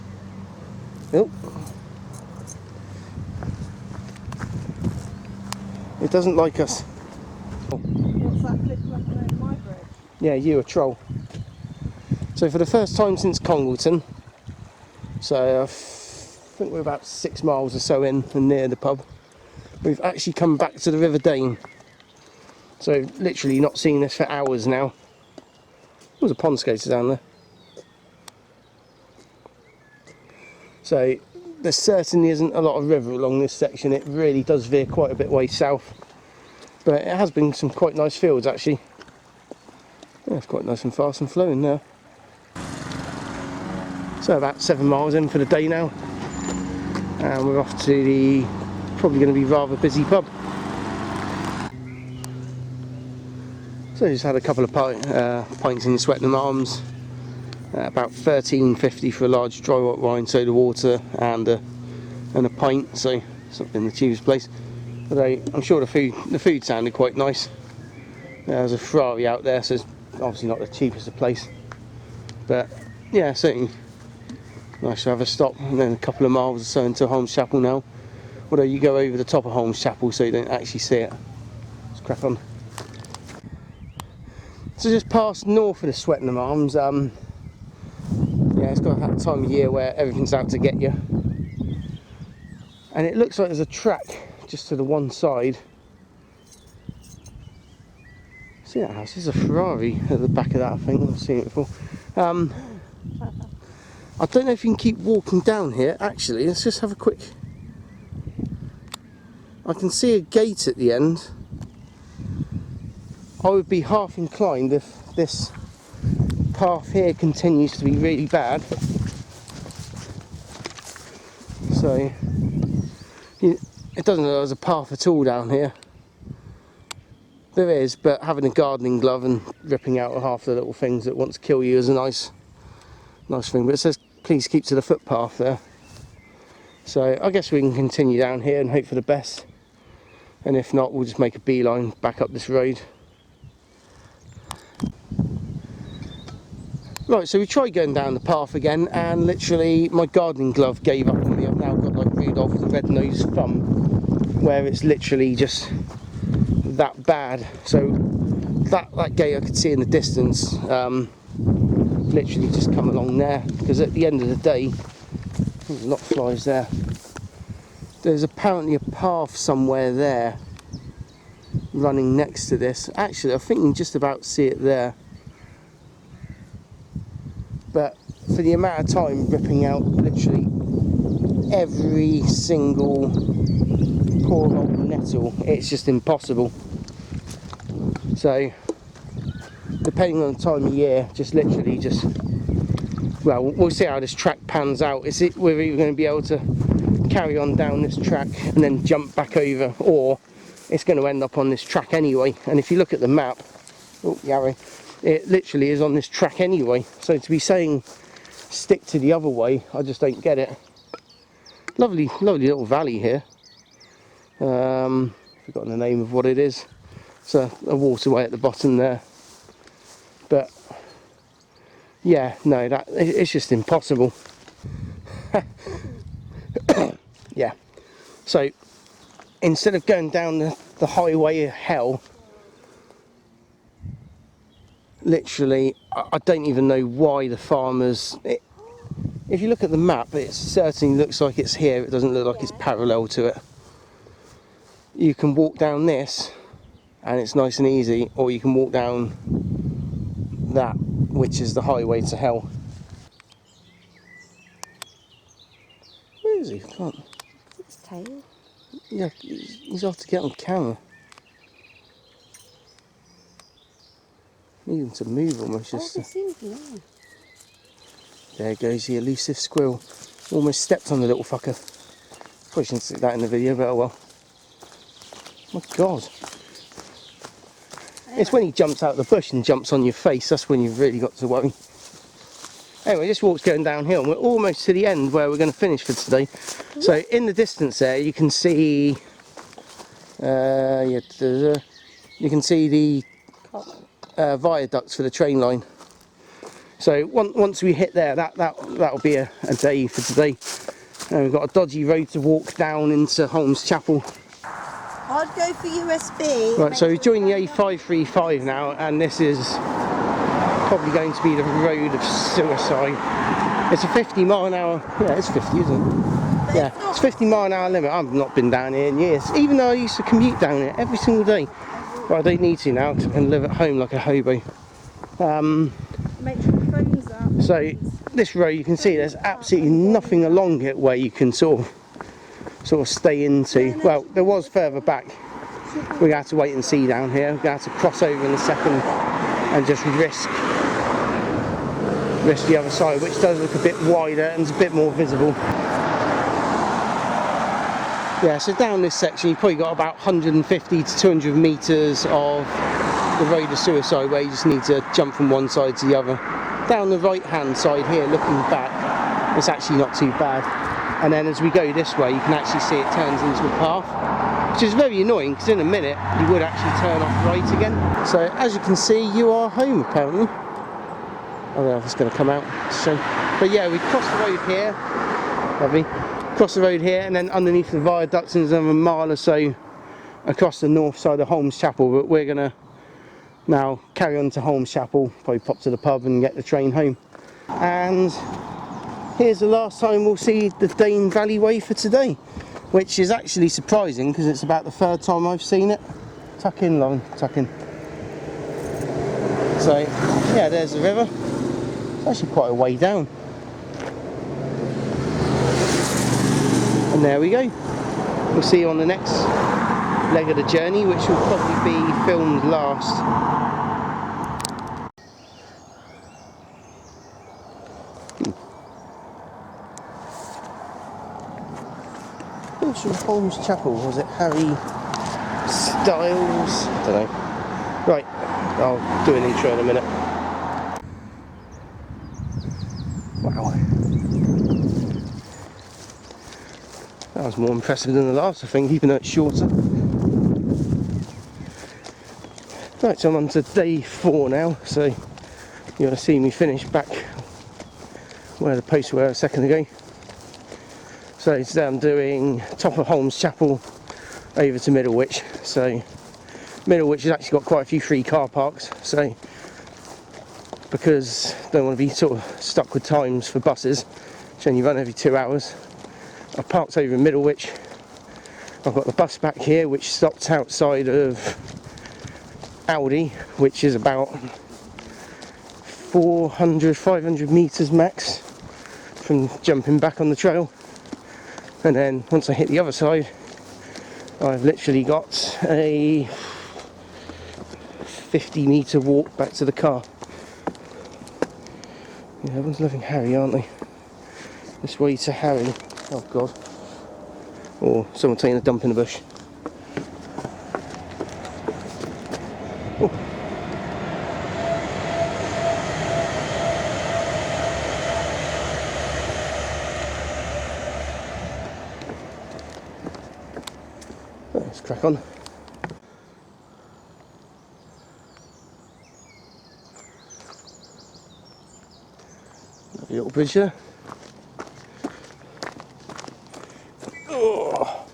Oh. It doesn't like us. What's that clip like over my bridge? Yeah, you a troll. So for the first time since Congleton, so I think we're about 6 miles or so in and near the pub, we've actually come back to the River Dane. So literally not seen this for hours now. There's a pond skater down there. So there certainly isn't a lot of river along this section. It really does veer quite a bit way south. But it has been some quite nice fields actually. Yeah, it's quite nice and fast and flowing now. So about 7 miles in for the day now. And we're off to the probably going to be rather busy pub. So just had a couple of pints in Swettenham Arms. About $13.50 for a large dry white wine, soda water and a pint, so it's not been the cheapest place. Although I'm sure the food sounded quite nice. There's a Ferrari out there, so it's obviously not the cheapest of place. But yeah, certainly nice to have a stop, and then a couple of miles or so into Holmes Chapel now. Although you go over the top of Holmes Chapel so you don't actually see it. Let's crack on. So just past north of the Swettenham Arms, yeah, it's got that time of year where everything's out to get you. And it looks like there's a track just to the one side. See that house? There's a Ferrari at the back of that, I think. I've seen it before. I don't know if you can keep walking down here, actually. Let's just have a quick... I can see a gate at the end. I would be half inclined if this path here continues to be really bad. So it doesn't look like there's a path at all down here. There is, but having a gardening glove and ripping out half the little things that want to kill you is a nice thing. But it says please keep to the footpath there. So I guess we can continue down here and hope for the best. And if not, we'll just make a beeline back up this road. Right, so we tried going down the path again, and literally my gardening glove gave up on me. I've now got like Rudolph the red-nosed thumb, where it's literally just that bad. So that gate I could see in the distance, literally just come along there, because at the end of the day, there's a lot of flies there. There's apparently a path somewhere there running next to this. Actually, I think you can just about see it there. But for the amount of time ripping out literally every single poor old nettle, it's just impossible. So depending on the time of year, just literally just, well, we'll see how this track pans out. We're either going to be able to carry on down this track and then jump back over, or it's going to end up on this track anyway. And if you look at the map, oh Yarry, it literally is on this track anyway, so to be saying stick to the other way, I just don't get it. Lovely little valley here. Forgotten the name of what it is. It's a waterway at the bottom there. But yeah, no, it's just impossible. Yeah. So instead of going down the highway of hell, literally, I don't even know why the farmers... if you look at the map, it certainly looks like it's here. It doesn't look like it's parallel to it. You can walk down this, and it's nice and easy, or you can walk down that, which is the highway to hell. Where is he? I can't... It's his tail. Yeah, he's off to get on camera. Need him to move almost. Oh, they seem to know. There goes the elusive squirrel. Almost stepped on the little fucker. Probably shouldn't stick that in the video, but oh well. My God. It's when he jumps out of the bush and jumps on your face, that's when you've really got to worry. Anyway, this walk's going downhill and we're almost to the end where we're going to finish for today. So in the distance there you can see you can see the viaducts for the train line. So once we hit there, that'll be a day for today. And we've got a dodgy road to walk down into Holmes Chapel. I'd go for USB. Right, so we've joined the A535 now, and this is probably going to be the road of suicide. It's a 50-mile-an-hour. Yeah, it's 50, isn't it? Yeah, it's 50-mile-an-hour limit. I've not been down here in years, even though I used to commute down here every single day. But I don't need to now because I can live at home like a hobo. Make sure the phone's up. So this road, you can see there's absolutely nothing along it where you can sort of stay into. Well, there was further back. We're going to have to wait and see down here. We're going to have to cross over in a second and just risk the other side, which does look a bit wider and is a bit more visible. Yeah, so down this section you've probably got about 150 to 200 metres of the road of suicide where you just need to jump from one side to the other. Down the right hand side here, looking back, it's actually not too bad. And then as we go this way you can actually see it turns into a path, which is very annoying because in a minute you would actually turn off right again. So as you can see, you are home apparently. I don't know if it's going to come out. So, but yeah, we crossed the road here, lovely. Cross the road here, and then underneath the viaducts there's another mile or so across the north side of Holmes Chapel. But we're going to now carry on to Holmes Chapel, probably pop to the pub and get the train home. And here's the last time we'll see the Dane Valley Way for today, which is actually surprising because it's about the third time I've seen it. Tuck in, Lauren, tuck in. So yeah, there's the river. It's actually quite a way down. And there we go. We'll see you on the next leg of the journey, which will probably be filmed last. Who's from Holmes Chapel? Was it Harry Styles? I don't know. Right, I'll do an intro in a minute. Wow. That was more impressive than the last, I think, even though it's shorter. Right, so I'm on to day 4 now, so you're going to see me finish back where the posts were a second ago. So today I'm doing top of Holmes Chapel over to Middlewich. So Middlewich has actually got quite a few free car parks, so because I don't want to be sort of stuck with times for buses, which only run every 2 hours, I parked over in Middlewich. I've got the bus back here which stops outside of Aldi, which is about 500 metres max from jumping back on the trail. And then once I hit the other side, I've literally got a 50-metre walk back to the car. Yeah, everyone's loving Harry, aren't they? This way to Harry. Oh God. Or someone taking a dump in the bush. Oh. Let's crack on. Lovely little bridge there. Oh.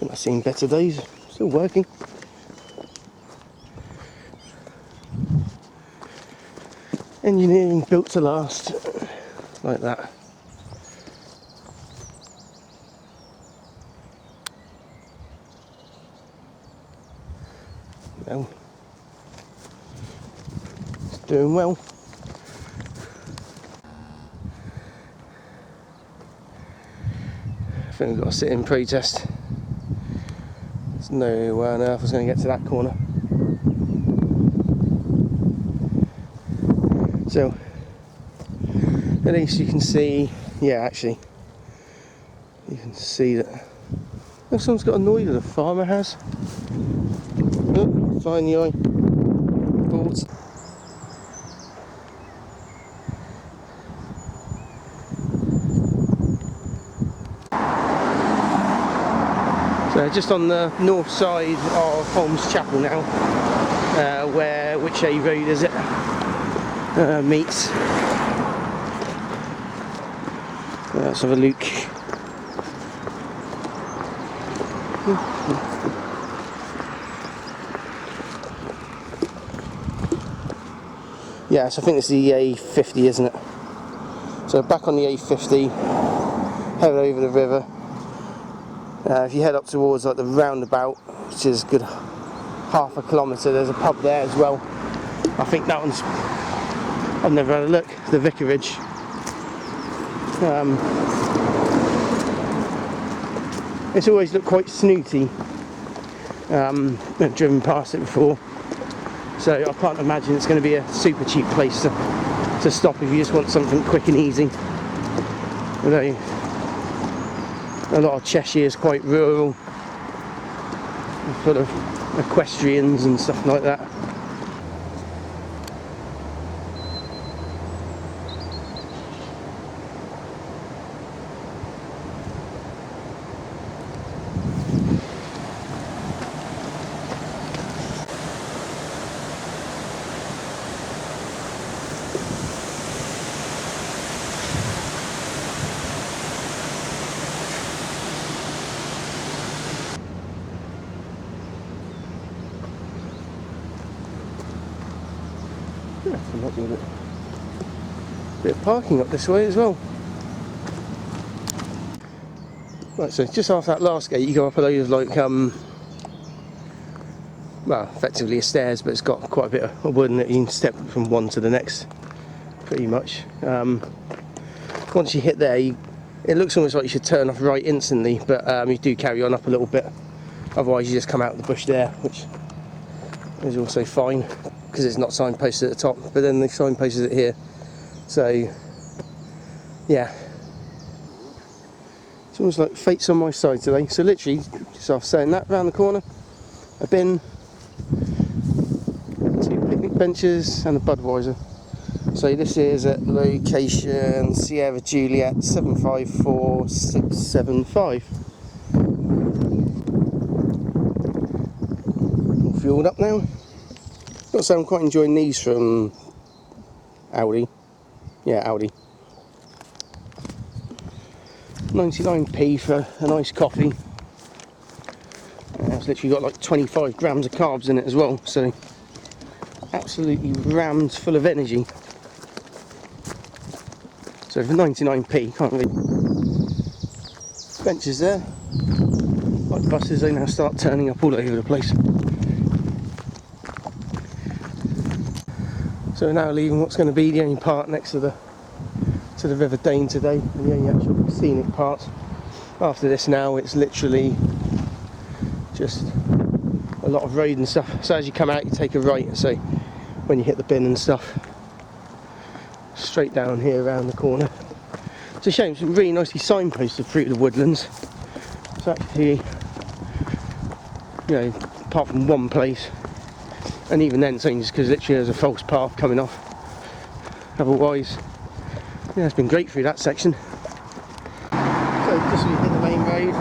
I've seen better days. Still working. Engineering built to last. Like that. Well, it's doing well. I think we've got to sit in protest. There's no way on earth I was going to get to that corner. So, at least you can see, yeah, actually, you can see that Oh, someone's got annoyed with a farmer has. Oh, fly in the eye. Boards. So just on the north side of Holmes Chapel now, where which A road is it? Meets. Let's have a look. Yes, I think it's the A50, isn't it? So back on the A50, head over the river. If you head up towards like the roundabout, which is a good half a kilometre, there's a pub there as well. I think that one's, I've never had a look, the vicarage. It's always looked quite snooty. I've driven past it before, so I can't imagine it's going to be a super cheap place to stop if you just want something quick and easy. Although a lot of Cheshire is quite rural, full of equestrians and stuff like that. Bit of parking up this way as well. Right, so just after that last gate you go up a load of like well, effectively a stairs, but it's got quite a bit of wood in it. You can step from one to the next pretty much. Once you hit there, it looks almost like you should turn off right instantly, but you do carry on up a little bit, otherwise you just come out of the bush there, which is also fine because it's not signposted at the top, but then they've signposted it here. So yeah, it's almost like fate's on my side today. So literally, just after saying that, round the corner, a bin, 2 picnic benches and a Budweiser. So this is at location Sierra Juliet 754675. All fueled up now. Got to say I'm quite enjoying these from Aldi. Yeah, Aldi. 99p for a nice coffee. It's literally got like 25 grams of carbs in it as well, so absolutely rammed full of energy. So for 99p, can't really. Benches there. Like buses, they now start turning up all over the place. So we're now leaving what's going to be the only part next to the River Dane today, and the only actual scenic part. After this now it's literally just a lot of road and stuff. So as you come out you take a right, so when you hit the bin and stuff, straight down here around the corner. It's a shame, it's really nicely signposted through the woodlands. It's actually, you know, apart from one place, and even then it's only just because literally there's a false path coming off. Otherwise, yeah, it's been great through that section. So just when you hit the main road,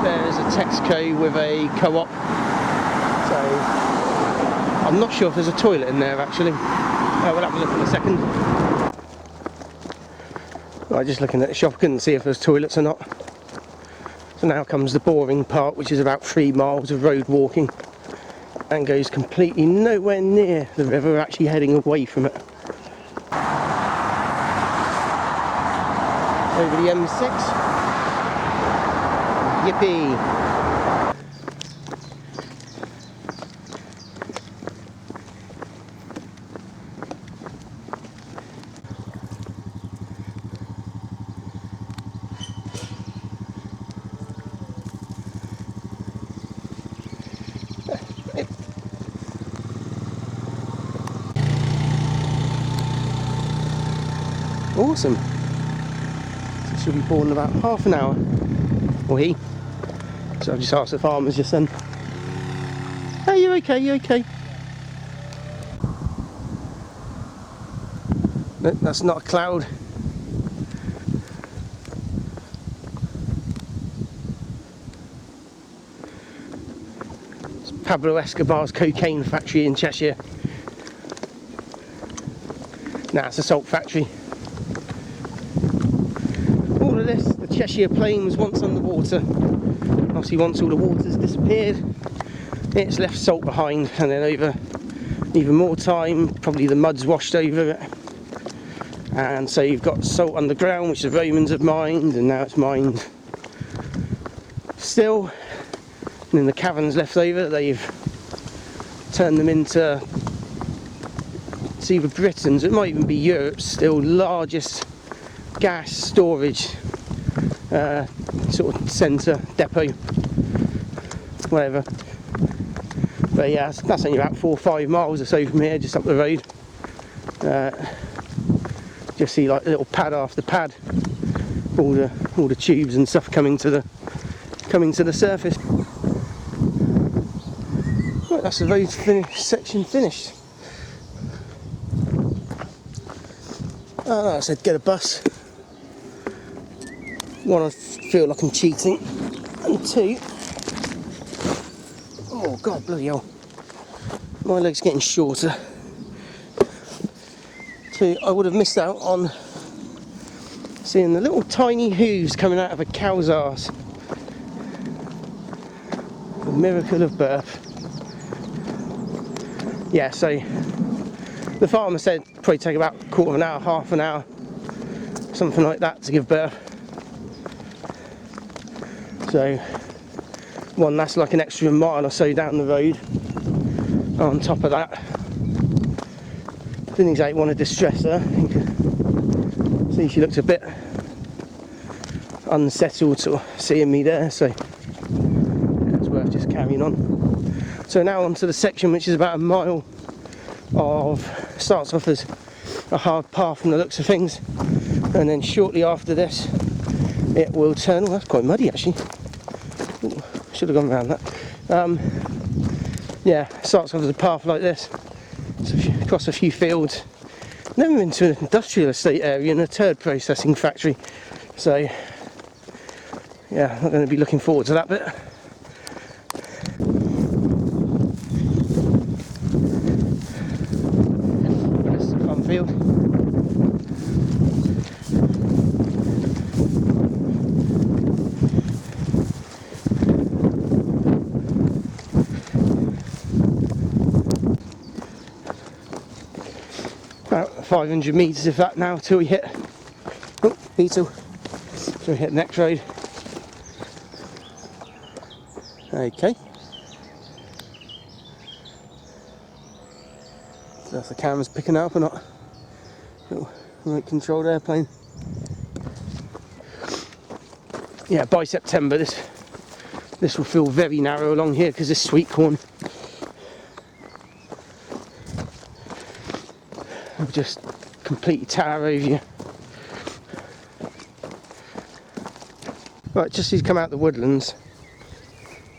there's a Texaco with a co-op. So I'm not sure if there's a toilet in there actually. We'll have a look in a second. Right, just looking at the shop, I couldn't see if there's toilets or not. So now comes the boring part, which is about 3 miles of road walking and goes completely nowhere near the river. We're actually heading away from it. Over the M6. Yippee! Awesome. So she'll be born in about half an hour. Or he. So I've just asked the farmers just then, "Hey, you okay, you okay?" No, that's not a cloud. It's Pablo Escobar's cocaine factory in Cheshire. Nah, it's a salt factory. All of this, the Cheshire Plain was once underwater. Obviously once all the water's disappeared, it's left salt behind, and then over even more time, probably the mud's washed over it. And so you've got salt underground, which the Romans have mined, and now it's mined still. And then the caverns left over, they've turned them into, it's either Britain's, it might even be Europe's still largest gas storage sort of centre, depot, whatever. But yeah, that's only about 4 or 5 miles or so from here, just up the road. Just see like a little pad after pad, all the tubes and stuff coming to the surface. Right, that's the road section finished. I said get a bus. One, I feel like I'm cheating, and two, oh god, bloody hell, my leg's getting shorter. Two, I would have missed out on seeing the little tiny hooves coming out of a cow's arse. The miracle of birth. Yeah, so the farmer said it'd probably take about a quarter of an hour, half an hour, something like that to give birth. So one, that's like an extra mile or so down the road. On top of that, didn't exactly want to distress her. See, she looks a bit unsettled sort of seeing me there, so yeah, it's worth just carrying on. So now on to the section which is about a mile of, starts off as a hard path from the looks of things, and then shortly after this it will turn, oh that's quite muddy actually, ooh, should have gone around that. Yeah, starts off as a path like this, so across a few fields, then we're into an industrial estate area and a turd processing factory, so yeah, I'm not going to be looking forward to that bit. This is a fun field. About 500 metres if that now till we hit, oh, beetle, till we hit the next road. Okay. So if the camera's picking up or not. Little remote controlled airplane. Yeah, by September this will feel very narrow along here because this sweet corn will just completely tower over you. Right, just as you come out the woodlands,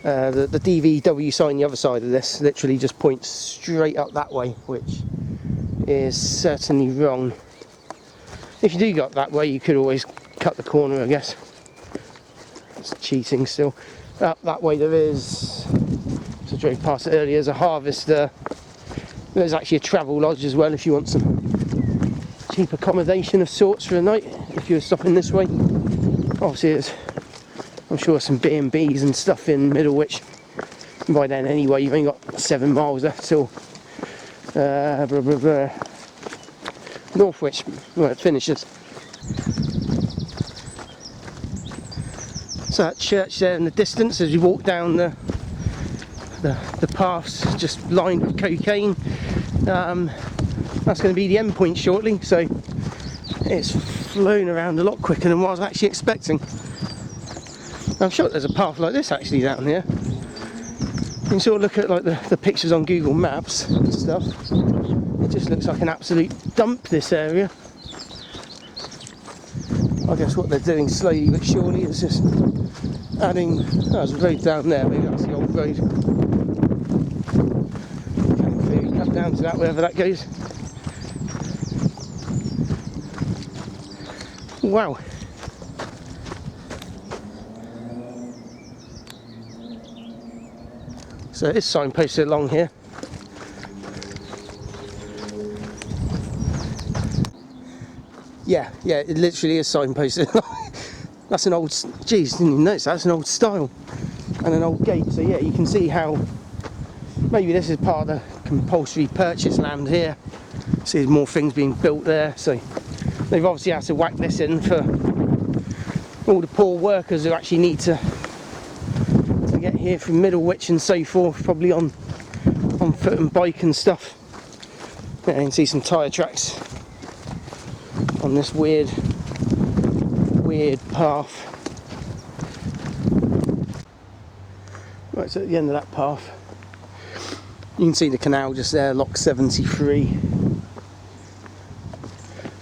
the DVW sign the other side of this literally just points straight up that way, which is certainly wrong. If you do go up that way, you could always cut the corner, I guess. It's cheating still. Up that way there is, so I drove past it earlier, there's a harvester. There's actually a travel lodge as well if you want some cheap accommodation of sorts for a night, if you're stopping this way. Obviously there's, I'm sure, some B&Bs and stuff in Middlewich. And by then anyway, you've only got 7 miles left till Northwich, where it finishes. So that church there in the distance as you walk down the paths just lined with cocaine. That's going to be the end point shortly, so it's flown around a lot quicker than what I was actually expecting. I'm sure there's a path like this actually down here. You can sort of look at like the pictures on Google Maps and stuff. It just looks like an absolute dump, this area. I I guess what they're doing slowly but surely is just adding, there's a road down there, maybe that's the old road. Maybe cut down to that, wherever that goes. Wow. So it is signposted along here. Yeah, it literally is signposted. That's an old, geez, didn't even notice that's an old style and an old gate. So yeah, you can see how maybe this is part of the compulsory purchase land here. See, there's more things being built there. So they've obviously had to whack this in for all the poor workers who actually need to get here from Middlewich and so forth, probably on foot and bike and stuff. Yeah, you can see some tyre tracks on this weird path. Right, so at the end of that path you can see the canal just there, lock 73.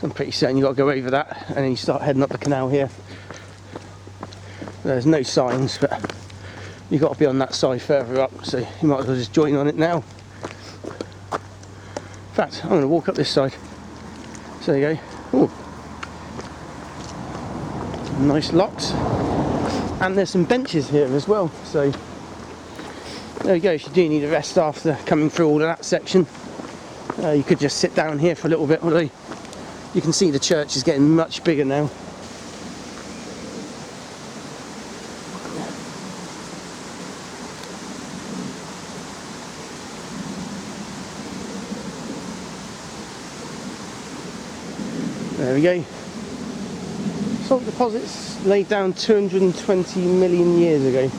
I'm pretty certain you've got to go over that and then you start heading up the canal here. There's no signs, but you've got to be on that side further up, so you might as well just join on it now. In fact, I'm going to walk up this side. So there you go. Ooh. Nice locks. And there's some benches here as well, so there you go. If you do need a rest after coming through all of that section, you could just sit down here for a little bit, although you can see the church is getting much bigger now. There we go. Salt deposits laid down 220 million years ago.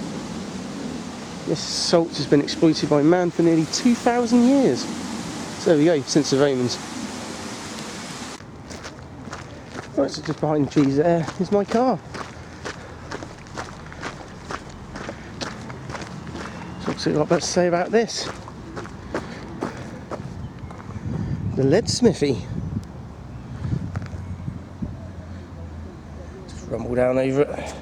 This salt has been exploited by man for nearly 2,000 years. So there we go, since the Romans. Right, so just behind the trees there is my car. So let's see what I've got to say about this. The lead smithy. Just rumble down over it.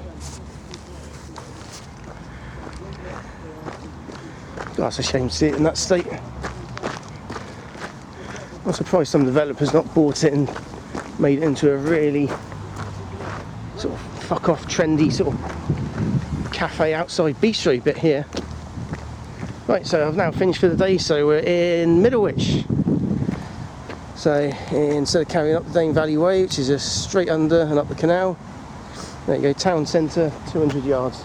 That's a shame to see it in that state. I'm surprised some developers not bought it and made it into a really sort of fuck off trendy sort of cafe outside bistro bit here. Right, so I've now finished for the day, so we're in Middlewich. So instead of carrying up the Dane Valley Way, which is just straight under and up the canal, there you go, town centre, 200 yards.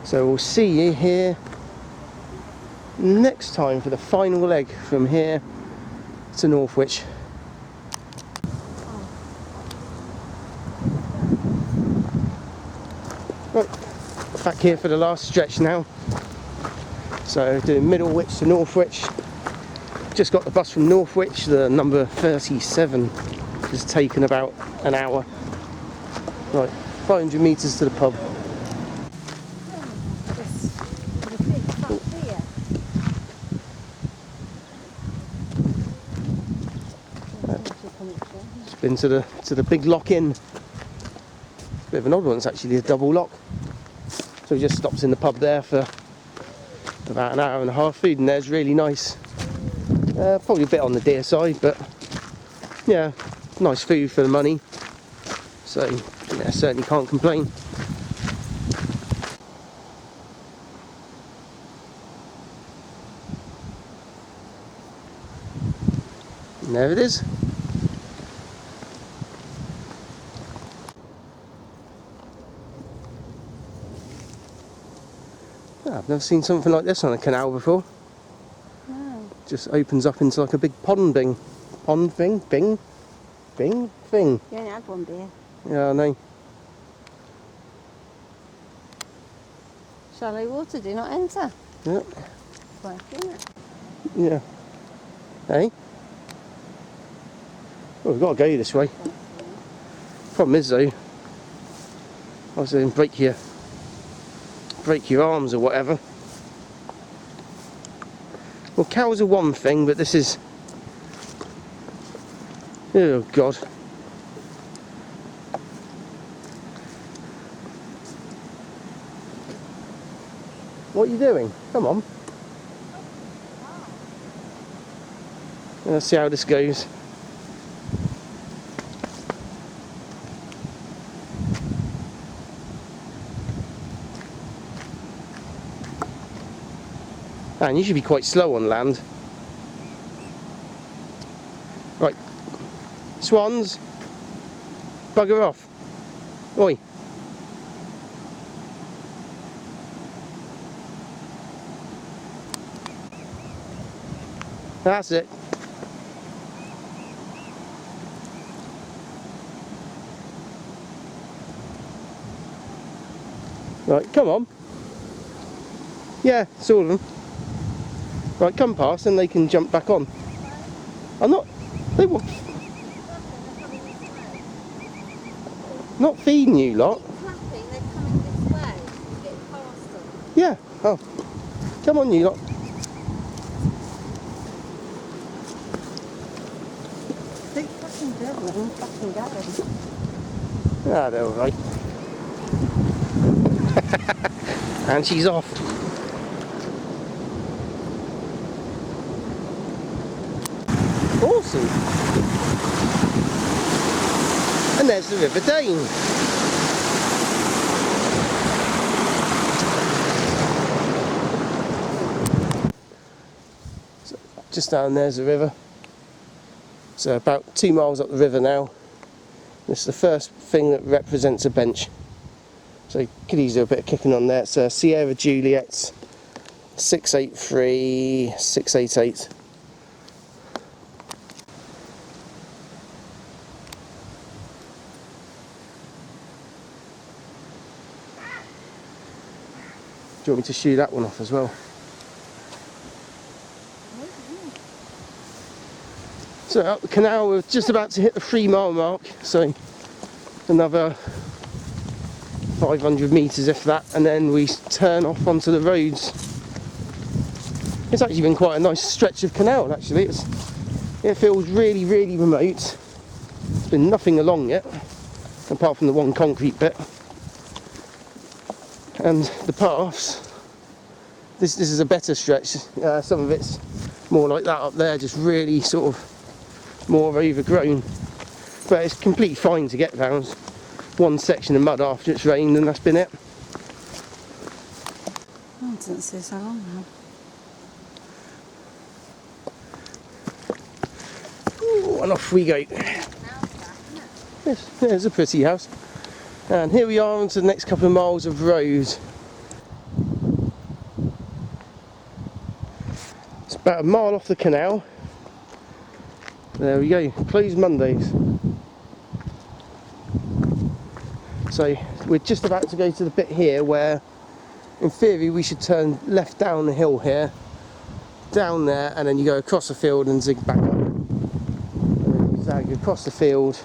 So we'll see you here next time for the final leg from here to Northwich. Right, back here for the last stretch now. So doing Middlewich to Northwich. Just got the bus from Northwich, the number 37. Has taken about an hour. Right, 500 metres to the pub. Just been to the big lock-in. Bit of an odd one, it's actually a double lock. So we just stopped in the pub there for about an hour and a half. Food in there's really nice. Probably a bit on the dear side, but yeah, nice food for the money. So yeah, certainly can't complain. And there it is. I've never seen something like this on a canal before. No. Just opens up into like a big pond thing. Pond thing? Bing? Bing? Thing. You only had one beer. Yeah, I know. Shallow water, do not enter. Yep. It's working, isn't it? Yeah. Hey? Well, we've got to go this way. Problem is though, I was saying break your arms or whatever. Well, cows are one thing, but this is, oh god. What are you doing? Come on. Let's see how this goes. And you should be quite slow on land. Right. Swans. Bugger off. Oi. That's it. Right, come on. Yeah, it's all of them. Right, come past and they can jump back on. I'm not... They want... Not feeding you lot. Nothing, they're coming this way. You're getting past them. Yeah. Oh. Come on, you lot. They fucking do them, fucking going. Ah, they're alright. And she's off. Awesome. And there's the River Dane. So just down there's the river. So about 2 miles up the river now. This is the first thing that represents a bench. So you could easily do a bit of kicking on there. It's Sierra Juliet 683 688. Do you want me to shoot that one off as well? So up the canal, we're just about to hit the 3 mile mark, so another 500 metres if that, and then we turn off onto the roads. It's actually been quite a nice stretch of canal actually. It feels really, really remote. There's been nothing along it, apart from the one concrete bit. And the paths, this is a better stretch. Some of it's more like that up there, just really sort of more overgrown. But it's completely fine to get round. One section of mud after it's rained and that's been it. Oh, it doesn't say so long now. Ooh, and off we go. Yes, there's a pretty house. And here we are onto the next couple of miles of road. It's about a mile off the canal. There we go, closed Mondays. So we're just about to go to the bit here where in theory we should turn left down the hill here, down there, and then you go across the field and zig back up. And then you zag across the field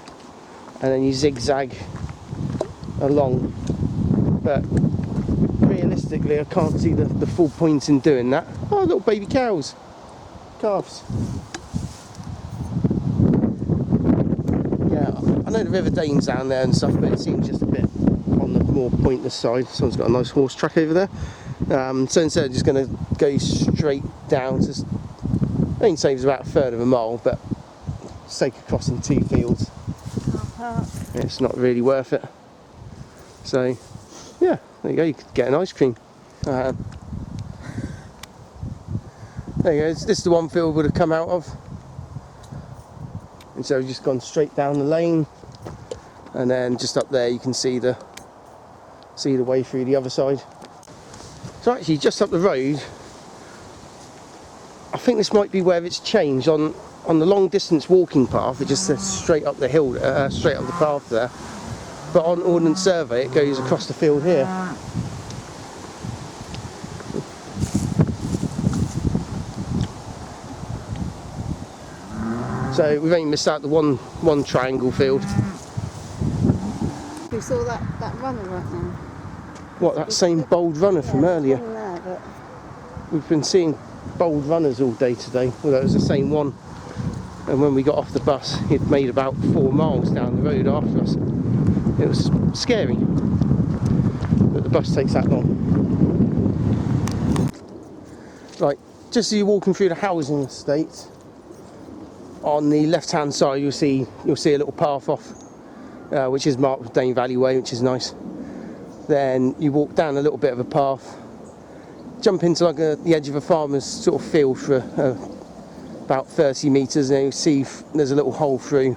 and then you zigzag along. But realistically I can't see the full point in doing that. Oh, little baby cows, calves. Yeah, I know the River Dane's down there and stuff, but it seems just a bit on the more pointless side. Someone's got a nice horse track over there. So instead of just going to go straight down to, I think saves about a third of a mile, but sake of crossing 2 fields, it's not really worth it. So yeah, there you go, you could get an ice cream. There you go, this is the one field would have come out of. And so we've just gone straight down the lane, and then just up there you can see the way through the other side. So actually just up the road, I think this might be where it's changed. On the long distance walking path it just says straight up the hill, straight up the path there, but on Ordnance Survey it goes across the field here. So we've only missed out the one triangle field. We saw that runner right now. What, that same bold runner from earlier? There, but We've been seeing bold runners all day today. Well, it was the same one. And when we got off the bus, he'd made about 4 miles down the road after us. It was scary that the bus takes that long. Right, just as you're walking through the housing estate, on the left hand side you'll see a little path off, which is marked with Dane Valley Way, which is nice. Then you walk down a little bit of a path, jump into like the edge of a farmer's sort of field for about 30 metres, and you'll see there's a little hole through,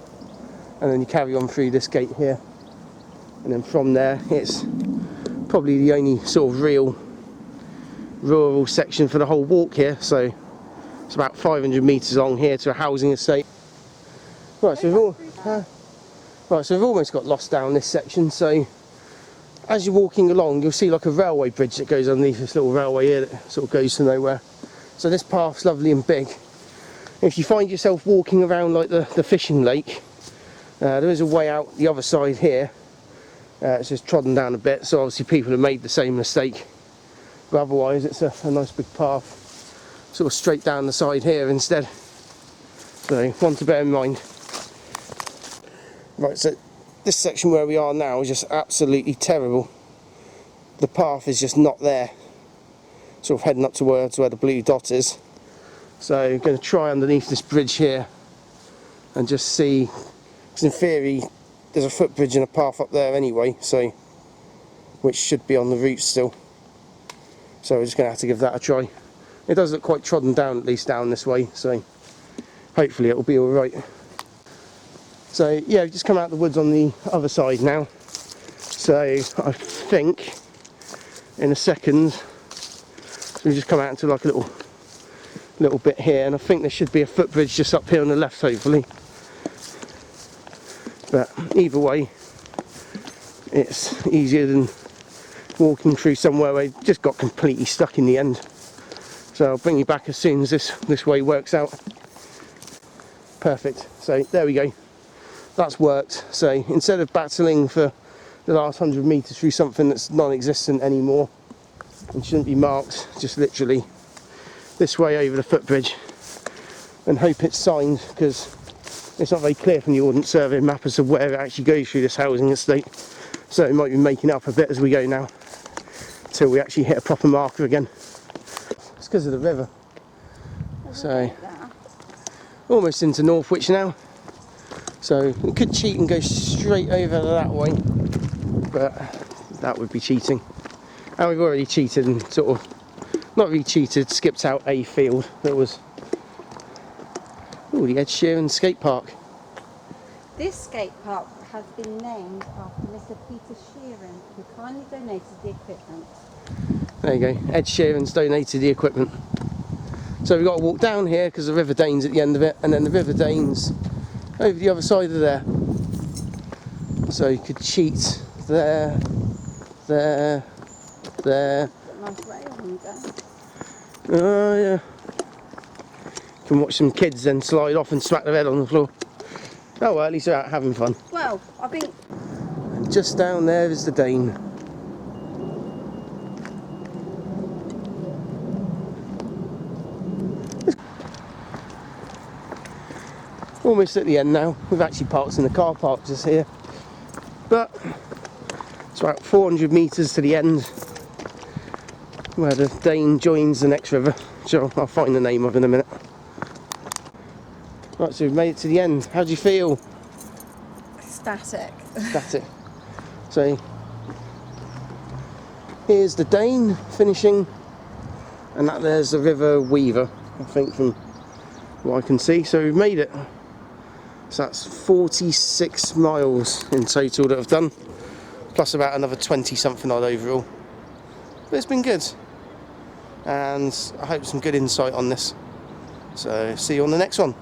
and then you carry on through this gate here, and then from there it's probably the only sort of real rural section for the whole walk here. So it's about 500 metres along here to a housing estate. Right, so we've almost got lost down this section. So as you're walking along, you'll see like a railway bridge that goes underneath this little railway here that sort of goes to nowhere. So this path's lovely and big. If you find yourself walking around like the fishing lake, there is a way out the other side here. It's just trodden down a bit, so obviously people have made the same mistake. But otherwise it's a nice big path, sort of straight down the side here instead. So one to bear in mind. Right, so this section where we are now is just absolutely terrible. The path is just not there. Sort of heading up towards where the blue dot is. So I'm going to try underneath this bridge here and just see, because in theory there's a footbridge and a path up there anyway, so which should be on the route still. So we're just going to have to give that a try. It does look quite trodden down, at least down this way, so hopefully it'll be alright. So yeah, we've just come out the woods on the other side now. So I think in a second we just come out into like a little bit here, and I think there should be a footbridge just up here on the left, hopefully. But either way, it's easier than walking through somewhere where I just got completely stuck in the end. So I'll bring you back as soon as this way works out. Perfect. So there we go. That's worked. So instead of battling for the last 100 metres through something that's non-existent anymore and shouldn't be marked, just literally this way over the footbridge, and hope it's signed, because it's not very clear from the Ordnance Survey map as to where it actually goes through this housing estate. So it might be making up a bit as we go now, till we actually hit a proper marker again. It's because of the river. So almost into Northwich now. So we could cheat and go straight over that way, but that would be cheating. And we've already cheated and sort of, not really cheated, skipped out a field that was, oh, the Ed Sheeran skate park. This skate park has been named after Mr. Peter Sheeran, who kindly donated the equipment. There you go, Ed Sheeran's donated the equipment. So we've got to walk down here because the River Dane's at the end of it, and then the River Dane's over the other side of there. So you could cheat there, there, there. Got a nice rail on there. Oh yeah. You can watch some kids then slide off and smack their head on the floor. Oh well, at least they're out having fun. Well, I think... And just down there is the Dane. Almost at the end now. We've actually parked in the car park just here. But it's about 400 metres to the end, where the Dane joins the next river, which I'll find the name of in a minute. Right, so we've made it to the end. How do you feel? Ecstatic. Ecstatic. So here's the Dane finishing, and that there's the River Weaver, I think, from what I can see. So we've made it. So that's 46 miles in total that I've done, plus about another 20 something odd overall. But it's been good, and I hope some good insight on this. So see you on the next one.